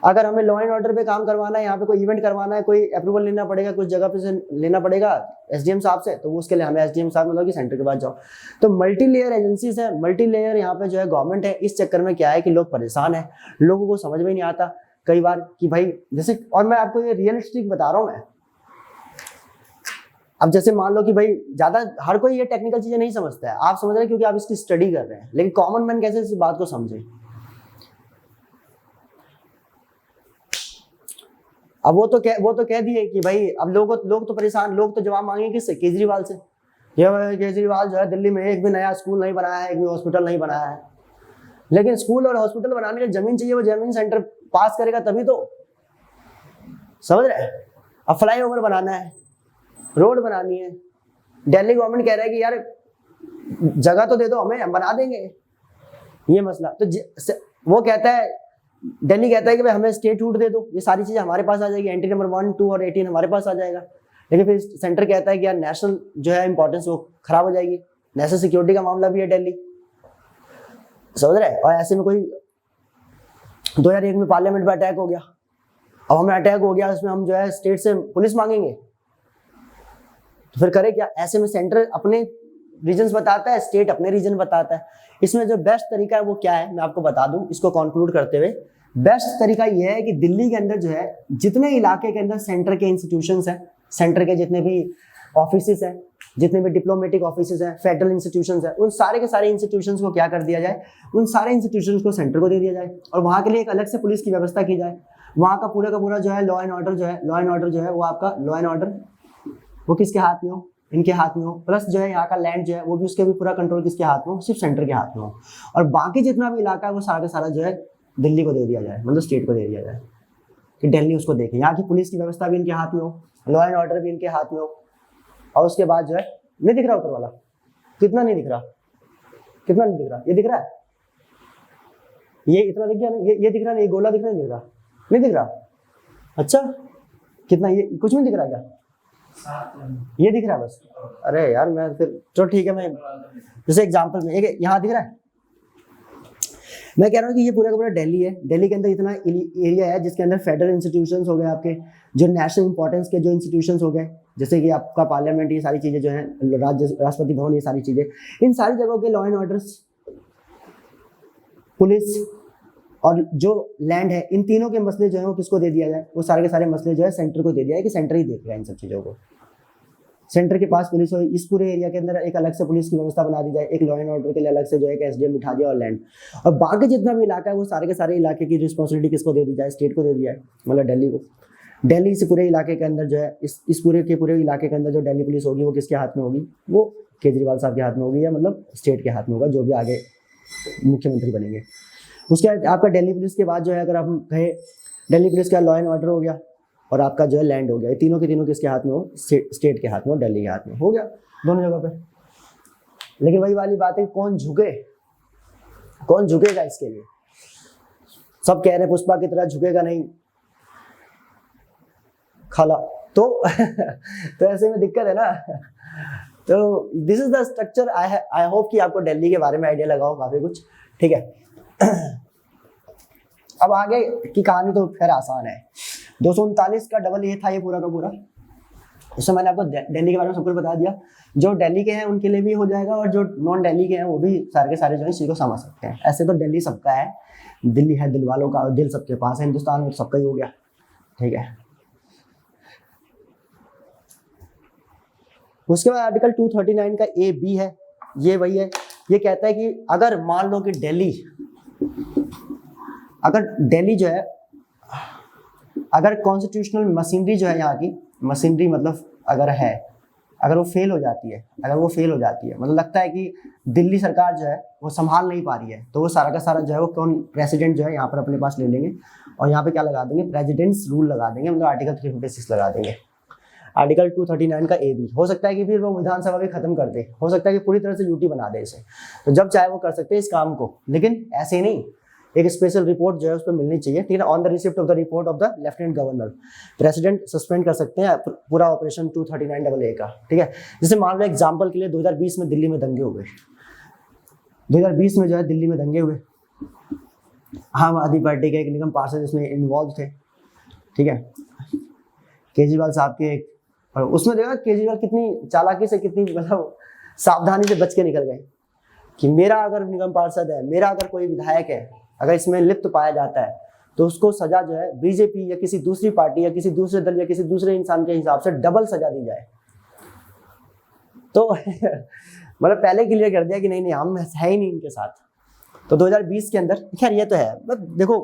अगर हमें लॉ एंड ऑर्डर पे काम करवाना है, यहाँ पे कोई इवेंट करवाना है, कोई अप्रूवल लेना पड़ेगा, कुछ जगह पे से लेना पड़ेगा एसडीएम साहब से, तो उसके लिए हमें एसडीएम साहब मतलब कि सेंटर के पास जाओ। तो मल्टी लेयर एजेंसीज है, मल्टी लेयर यहाँ पे जो है गवर्नमेंट है। इस चक्कर में क्या है कि लोग परेशान है, लोगों को समझ में नहीं आता कई बार कि भाई जैसे, और मैं आपको ये रियलिस्टिक बता रहा हूँ मैं। अब जैसे मान लो कि भाई ज्यादा हर कोई ये टेक्निकल चीजें नहीं समझता है, आप समझ रहे हैं क्योंकि आप इसकी स्टडी कर रहे हैं, लेकिन कॉमन मैन कैसे इस बात को समझे। अब वो तो कह दिए कि भाई अब लोग तो परेशान, लोग तो जवाब मांगेंगे किससे? केजरीवाल से। ये केजरीवाल जो है दिल्ली में एक भी नया स्कूल नहीं बनाया है, एक भी हॉस्पिटल नहीं बनाया है। लेकिन स्कूल और हॉस्पिटल बनाने के लिए जमीन चाहिए, वो जमीन सेंटर पास करेगा तभी तो, समझ रहे हैं? अब फ्लाईओवर बनाना है, रोड बनानी है, दिल्ली गवर्नमेंट कह रहा है कि यार जगह तो दे दो हमें, हम बना देंगे। ये मसला तो वो कहता है, दिल्ली कहता है कि भाई हमें स्टेटहुड दे दो, ये सारी चीजें हमारे पास आ जाएगी, एंट्री नंबर 1, 2 और 18 हमारे पास आ जाएगा। लेकिन फिर सेंटर कहता है कि यार नेशनल जो है इंपॉर्टेंस वो खराब हो जाएगी, नेशनल सिक्योरिटी का मामला भी है दिल्ली, समझ रहे हैं? और ऐसे में कोई 2001 में पार्लियामेंट में अटैक हो गया, अब हमें अटैक हो गया, उसमें हम जो है स्टेट से पुलिस मांगेंगे, तो फिर करे क्या? ऐसे में सेंटर अपने रीजन्स बताता है, स्टेट अपने रीजन बताता है। इसमें जो बेस्ट तरीका है वो क्या है, मैं आपको बता दूं इसको कंक्लूड करते हुए। बेस्ट तरीका ये है कि दिल्ली के अंदर जो है जितने इलाके के अंदर सेंटर के इंस्टीट्यूशंस हैं, सेंटर के जितने भी ऑफिसेस हैं, जितने भी डिप्लोमेटिक ऑफिसेस हैं, फेडरल इंस्टीट्यूशंस हैं, उन सारे के सारे इंस्टीट्यूशंस को क्या कर दिया जाए, उन सारे इंस्टीट्यूशंस को सेंटर को दे दिया जाए और वहां के लिए एक अलग से पुलिस की व्यवस्था की जाए। वहां का पूरा जो है लॉ एंड ऑर्डर जो है वो आपका लॉ एंड ऑर्डर वो किसके हाथ में हो? इनके हाथ में हो। प्लस जो है यहाँ का लैंड जो है वो भी उसके भी पूरा कंट्रोल किसके हाथ में हो? सिर्फ सेंटर के हाथ में हो। और बाकी जितना भी इलाका है वो सारा का सारा जो है दिल्ली को दे दिया जाए, मतलब स्टेट को दे दिया जाए कि दिल्ली उसको देखे। यहाँ की पुलिस की व्यवस्था भी इनके हाथ में हो, लॉ एंड ऑर्डर भी इनके हाथ में हो। और उसके बाद जो है, नहीं दिख रहा ऊपर वाला? कितना नहीं दिख रहा? कितना नहीं दिख रहा? ये दिख रहा है, ये इतना दिख गया ना, ये दिख रहा है, ये गोला दिख रहा है, नहीं दिख रहा? नहीं दिख रहा? अच्छा, कितना? ये कुछ नहीं दिख रहा क्या? ये दिख रहा है बस? अरे यार मैं फिर चलो ठीक है, मैं जैसे एग्जांपल में एक यहाँ दिख रहा है, मैं कह रहा हूँ कि ये पूरा का पूरा दिल्ली है। दिल्ली के अंदर इतना एरिया है जिसके अंदर फेडरल इंस्टीट्यूशंस हो गए, आपके जो नेशनल इंपॉर्टेंस के जो इंस्टीट्यूशंस हो गए, जैसे कि आपका पार्लियामेंट, ये सारी चीजें जो है, राष्ट्रपति भवन, ये सारी चीजें, इन सारी जगहों के लॉ एंड ऑर्डर्स, पुलिस और जो लैंड है, इन तीनों के मसले जो है वो किसको दे दिया जाए? वो सारे के सारे मसले जो है सेंटर को दे दिया है कि सेंटर ही देखेगा इन सब चीजों को। सेंटर के पास पुलिस हो, इस पूरे एरिया के अंदर एक अलग से पुलिस की व्यवस्था बना दी जाए, एक लॉ एंड ऑर्डर के लिए अलग से जो है एसडीएम बिठा दिया और लैंड, और बाकी जितना भी इलाका है वो सारे के सारे इलाके की रिस्पॉन्सिबिलिटी किसको दे दी जाए? स्टेट को दे दिया है, मतलब दिल्ली को। दिल्ली से पूरे इलाके के अंदर जो है इस पूरे इलाके के अंदर जो दिल्ली पुलिस होगी वो किसके हाथ में होगी? वो केजरीवाल साहब के हाथ में होगी, या मतलब स्टेट के हाथ में होगा, जो भी आगे मुख्यमंत्री बनेंगे। उसके बाद आपका दिल्ली पुलिस के बाद जो है, अगर आप कहें दिल्ली पुलिस का लॉ एंड ऑर्डर हो गया और आपका जो है लैंड हो गया, ये तीनों के तीनों किसके हाथ में हो? स्टेट के हाथ में हो, दिल्ली के हाथ में हो गया, दोनों जगह पे। लेकिन वही वाली बात है, कौन झुकेगा इसके लिए? सब कह रहे हैं पुष्पा की तरह झुकेगा नहीं खाला, तो तो ऐसे में दिक्कत है ना। तो this is the structure. I hope कि आपको दिल्ली के बारे में आइडिया लगाओ काफी कुछ, ठीक है। अब आगे की कहानी तो फिर आसान है। 239 का डबल ए था ये पूरा का पूरा। उससे मैंने आपको दिल्ली के बारे में सब कुछ बता दिया। जो दिल्ली के हैं उनके लिए भी हो जाएगा, और जो नॉन दिल्ली के हैं वो भी सारे के सारे जो है इसी को समझ सकते हैं। ऐसे तो दिल्ली सबका है, दिल्ली है दिल वालों का, और दिल सबके पास है, हिंदुस्तान में सबका ही हो गया, ठीक है। उसके बाद आर्टिकल 239 का ए बी है, ये वही है। ये कहता है कि अगर मान लो कि दिल्ली जो है, अगर कॉन्स्टिट्यूशनल मशीनरी जो है यहाँ की मशीनरी, मतलब अगर वो फेल हो जाती है, मतलब लगता है कि दिल्ली सरकार जो है वो संभाल नहीं पा रही है, तो वो सारा का सारा जो है वो कौन प्रेसिडेंट जो है यहाँ पर अपने पास ले लेंगे, और यहाँ पे क्या लगा देंगे? प्रेसिडेंट्स रूल लगा देंगे, मतलब आर्टिकल 356 लगा देंगे। आर्टिकल 239 का ए बी। हो सकता है कि फिर वो विधानसभा भी खत्म कर दे, हो सकता है कि पूरी तरह से यूटी बना दे इसे, तो जब चाहे वो कर सकते हैं इस काम को, लेकिन ऐसे नहीं, एक स्पेशल रिपोर्ट जो है उस पर मिलनी चाहिए, ठीक है। On the receipt of the report of the lieutenant governor president suspend कर सकते हैं पूरा ऑपरेशन 239 का, ठीक है। जैसे मान लो एग्जांपल के लिए 2020 में दिल्ली में दंगे हुए, 2020 में जो है दिल्ली में दंगे हुए, आम आदमी पार्टी के एक निगम पार्षद इसमें इन्वॉल्व थे, ठीक है। केजरीवाल साहब के एक, और उसमें देखा केजरीवाल कितनी चालाकी से, कितनी मतलब सावधानी से बच के निकल गए कि मेरा अगर निगम पार्षद है, मेरा अगर कोई विधायक है, अगर इसमें लिप्त पाया जाता है तो उसको सजा जो है बीजेपी या किसी दूसरी पार्टी या किसी दूसरे दल या किसी दूसरे इंसान के हिसाब से डबल सजा दी जाए। तो मतलब पहले क्लियर कर दिया कि नहीं हम है ही नहीं इनके साथ। तो 2020 के अंदर खैर ये तो है, बट देखो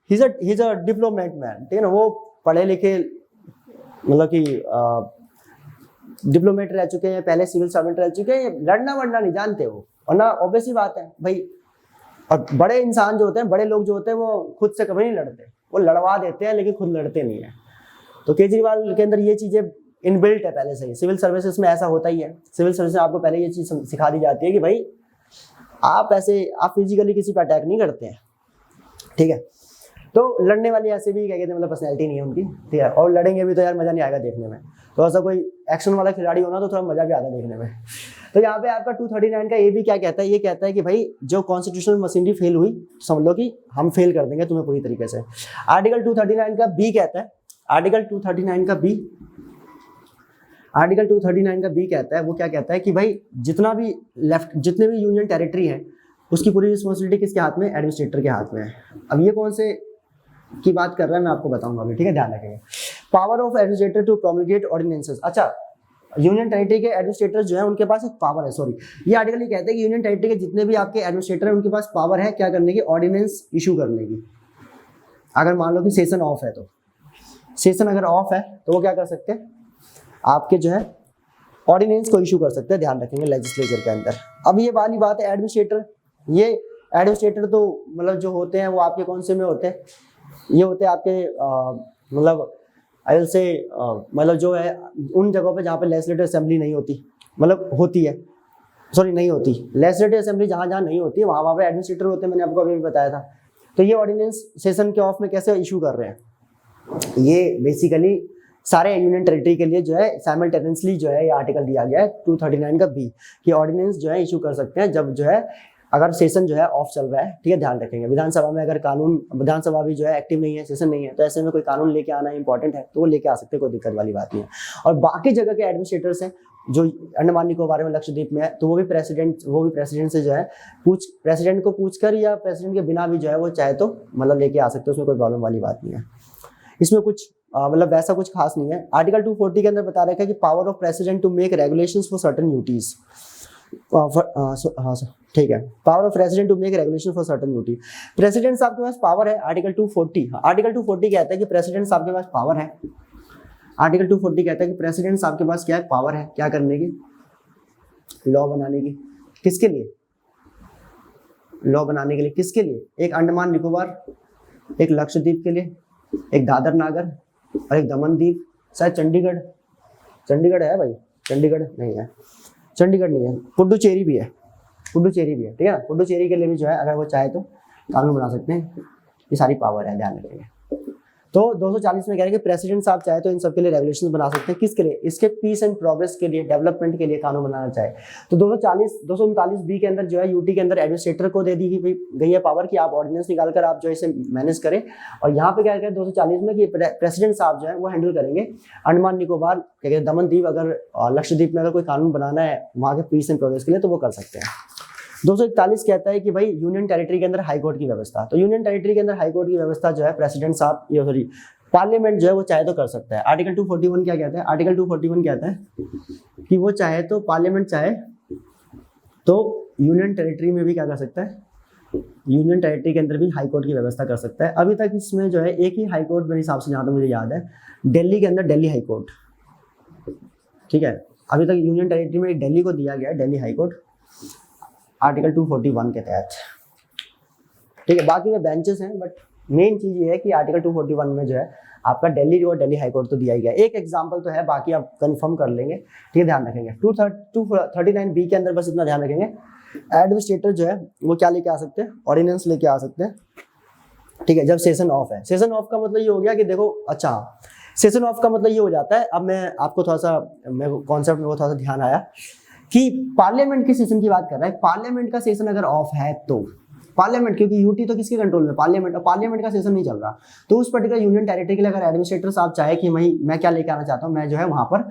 he is a diplomat man, ठीक है ना, वो पढ़े लिखे मतलब कि डिप्लोमेट रह चुके हैं, पहले सिविल सर्वेंट रह चुके हैं, लड़ना वड़ना नहीं जानते वो, और ना ऑब्वियस ही बात है भाई। और बड़े इंसान जो होते हैं, बड़े लोग जो होते हैं, वो खुद से कभी नहीं लड़ते, वो लड़वा देते हैं लेकिन खुद लड़ते नहीं है। तो केजरीवाल के अंदर ये चीजें इनबिल्ट है पहले से ही। सिविल सर्विसेज में ऐसा होता ही है, सिविल सर्विस में आपको पहले ये चीज सिखा दी जाती है कि भाई आप फिजिकली किसी पर अटैक नहीं करते हैं, ठीक है। तो लड़ने वाली ऐसे भी क्या कहते हैं, मतलब पर्सनैलिटी नहीं है उनकी, ठीक है। और लड़ेंगे भी तो यार मजा नहीं आएगा देखने में, तो ऐसा कोई एक्शन वाला खिलाड़ी होना तो थोड़ा मजा भी आता है देखने में। तो यहाँ पे आपका 239 का ये भी क्या कहता है, ये कहता है कि भाई जो कॉन्स्टिट्यूशनल मशीनरी फेल हुई, समझ लो कि हम फेल कर देंगे तुम्हें पूरी तरीके से। आर्टिकल 239 का बी कहता है, आर्टिकल 239 का बी, आर्टिकल 239 का बी कहता है, वो क्या कहता है कि भाई जितना भी जितने भी यूनियन टेरिटरी है उसकी पूरी रिस्पॉन्सिबिलिटी किसके हाथ में, एडमिनिस्ट्रेटर के हाथ में है। अब ये कौन से की बात कर रहा है मैं आपको बताऊंगा अभी, ठीक है, ध्यान रखेंगे। Power of administrator to promulgate ordinances. अच्छा, यूनियन टेरिटरी के एडमिनिस्ट्रेटर जो है उनके पास एक पावर है, सॉरी ये आर्टिकल ये कहता है कि यूनियन टेरिटरी के जितने भी आपके एडमिनिस्ट्रेटर हैं उनके पास पावर है क्या करने की, ऑर्डिनेंस इशू करने की। अगर मान लो कि सेशन ऑफ है, तो सेशन अगर ऑफ है तो वो क्या कर सकते हैं, आपके जो है ऑर्डिनेंस को इशू कर सकते हैं, ध्यान रखेंगे, लेजिस्लेचर के अंदर। अब ये वाली बात है एडमिनिस्ट्रेटर, ये एडमिनिस्ट्रेटर तो मतलब जो होते हैं वो आपके कौन से में होते हैं, ये होते हैं आपके मतलब आई विल से मतलब जो है उन जगहों पे जहाँ पे लेजिस्लेटिव असेंबली नहीं होती, मतलब होती है, सॉरी नहीं होती, लेजिस्लेटिव असेंबली जहाँ जहाँ नहीं होती है वहाँ पे एडमिनिस्ट्रेटर होते हैं, मैंने आपको अभी भी बताया था। तो ये ऑर्डिनेंस सेशन के ऑफ में कैसे इशू कर रहे हैं, ये बेसिकली सारे यूनियन टेरिटरी के लिए जो है साइमल्टेनियसली जो है ये आर्टिकल दिया गया है 239 का बी, कि ऑर्डिनेंस जो है इशू कर सकते हैं जब जो है अगर सेशन जो है ऑफ चल रहा है, ठीक है, ध्यान रखेंगे। विधानसभा में अगर कानून, विधानसभा भी जो है एक्टिव नहीं है, सेशन नहीं है, तो ऐसे में कोई कानून लेके आना इंपॉर्टेंट है तो वो लेके आ सकते हैं, कोई दिक्कत वाली बात नहीं है। और बाकी जगह के एडमिनिस्ट्रेटर्स हैं जो अंडमान निकोबार में, लक्षद्वीप में है, तो वो भी प्रेसिडेंट से जो है प्रेसिडेंट को पूछकर या प्रेसिडेंट के बिना भी जो है वो चाहे तो मतलब लेके आ सकते हैं, उसमें कोई प्रॉब्लम वाली बात नहीं है। इसमें कुछ मतलब वैसा कुछ खास नहीं है। आर्टिकल 240 के अंदर बता रखा है कि power of president to make regulations for certain duties, हाँ ठीक है, power of president to make regulation for certain duty. President साहब के पास पावर है, आर्टिकल 240, आर्टिकल 240 कहता है कि प्रेसिडेंट साहब के पास पावर है, आर्टिकल 240 कहता है कि प्रेसिडेंट साहब के पास क्या है, पावर है, क्या करने की, लॉ बनाने की। किसके लिए लॉ बनाने के लिए, किसके लिए, एक अंडमान निकोबार, एक लक्षद्वीप के लिए, एक दादर नागर और एक दमन द्वीप, शायद चंडीगढ़ है भाई, चंडीगढ़ नहीं है, चंडीगढ़ नहीं है, पुडुचेरी भी है, पुडुचेरी भी है, ठीक है। पुडुचेरी के लिए भी जो है अगर वो चाहे तो कानून बना सकते हैं, ये सारी पावर है, ध्यान रखेंगे। तो 240 में कह रहे हैं कि प्रेसिडेंट साहब चाहे तो इन सब के लिए रेगुलेशंस बना सकते हैं, किसके लिए, इसके पीस एंड प्रोग्रेस के लिए, डेवलपमेंट के लिए कानून बनाना चाहे तो 239 बी के अंदर जो है यूटी के अंदर एडमिनिस्ट्रेटर को दे दी गई है पावर कि आप ऑर्डिनेंस निकाल कर आप जो है इसे मैनेज करें। और यहाँ पे क्या कहते हैं 240 में कि प्रेसिडेंट साहब जो है वो हैंडल करेंगे अंडमान निकोबार, क्या कहते हैं दमन द्वीप, अगर लक्षद्वीप में अगर कोई कानून बनाना है वहाँ के पीस एंड प्रोग्रेस के लिए तो वो कर सकते हैं। 241 कहता है कि भाई यूनियन टेरिटरी के अंदर हाई कोर्ट की व्यवस्था, तो यूनियन टेरिटरी के अंदर हाई कोर्ट की व्यवस्था जो है प्रेसिडेंट साहब या सॉरी पार्लियामेंट जो है वो चाहे तो कर सकता है। आर्टिकल 241 क्या कहता है, आर्टिकल 241 कहता है कि वो चाहे तो पार्लियामेंट चाहे तो यूनियन टेरिटरी में भी क्या कर सकता है, यूनियन टेरिटरी के अंदर भी हाई कोर्ट की व्यवस्था कर सकता है। अभी तक इसमें जो है एक ही हाई कोर्ट मेरे हिसाब से जहाँ तक मुझे याद है दिल्ली के अंदर दिल्ली हाई कोर्ट, ठीक है, अभी तक यूनियन टेरिटरी में दिल्ली को दिया गया है दिल्ली हाई कोर्ट आर्टिकल 241 के तहत, ठीक है। बाकी में बेंचेस हैं बट मेन चीज ये है कि आर्टिकल 241 में जो है आपका दिल्ली जो दिल्ली हाई कोर्ट तो दिया ही गया, एक एग्जांपल तो है, बाकी आप कंफर्म कर लेंगे, ठीक है, ध्यान रखेंगे। 239 बी के अंदर बस इतना ध्यान रखेंगे, एडमिनिस्ट्रेटर जो है वो क्या लेके आ सकते हैं, ऑर्डिनेंस लेके आ सकते हैं, ठीक है, जब सेशन ऑफ है। सेशन ऑफ का मतलब ये हो गया कि देखो, अच्छा सेशन ऑफ का मतलब ये हो जाता है, अब मैं आपको थोड़ा सा मेरे कॉन्सेप्ट में वो थोड़ा सा ध्यान आया कि पार्लियामेंट के सेशन की बात कर रहा है, पार्लियामेंट का सेशन अगर ऑफ है तो पार्लियामेंट, क्योंकि यूटी तो किसके कंट्रोल में, पार्लियामेंट, और पार्लियामेंट का सेशन नहीं चल रहा, तो उस पर्टिकुलर यूनियन टेरिटरी के लिए अगर एडमिनिस्ट्रेटर साहब चाहे कि मैं क्या लेके आना चाहता हूँ, मैं जो है वहां पर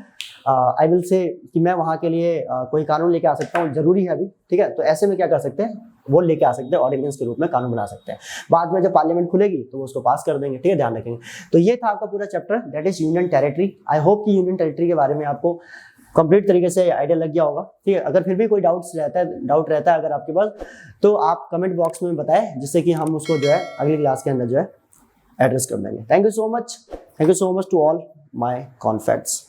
आई विल से कि मैं वहां के लिए कोई कानून लेके आ सकता हूँ, जरूरी है अभी, ठीक है, तो ऐसे में क्या कर सकते हैं, वो लेके आ सकते हैं, ऑर्डिनेंस के रूप में कानून बना सकते हैं। बाद में जब पार्लियामेंट खुलेगी तो वो उसको पास कर देंगे, ठीक है, ध्यान रखेंगे। तो ये था आपका पूरा chapter, that is union territory. I hope कि यूनियन टेरिटरी के बारे में आपको कंप्लीट तरीके से आइडिया लग गया होगा, ठीक है। अगर फिर भी कोई डाउट रहता है अगर आपके पास, तो आप कमेंट बॉक्स में बताएं, जिससे कि हम उसको जो है अगली क्लास के अंदर जो है एड्रेस कर लेंगे। Thank you so much to all my कॉन्फैक्ट्स।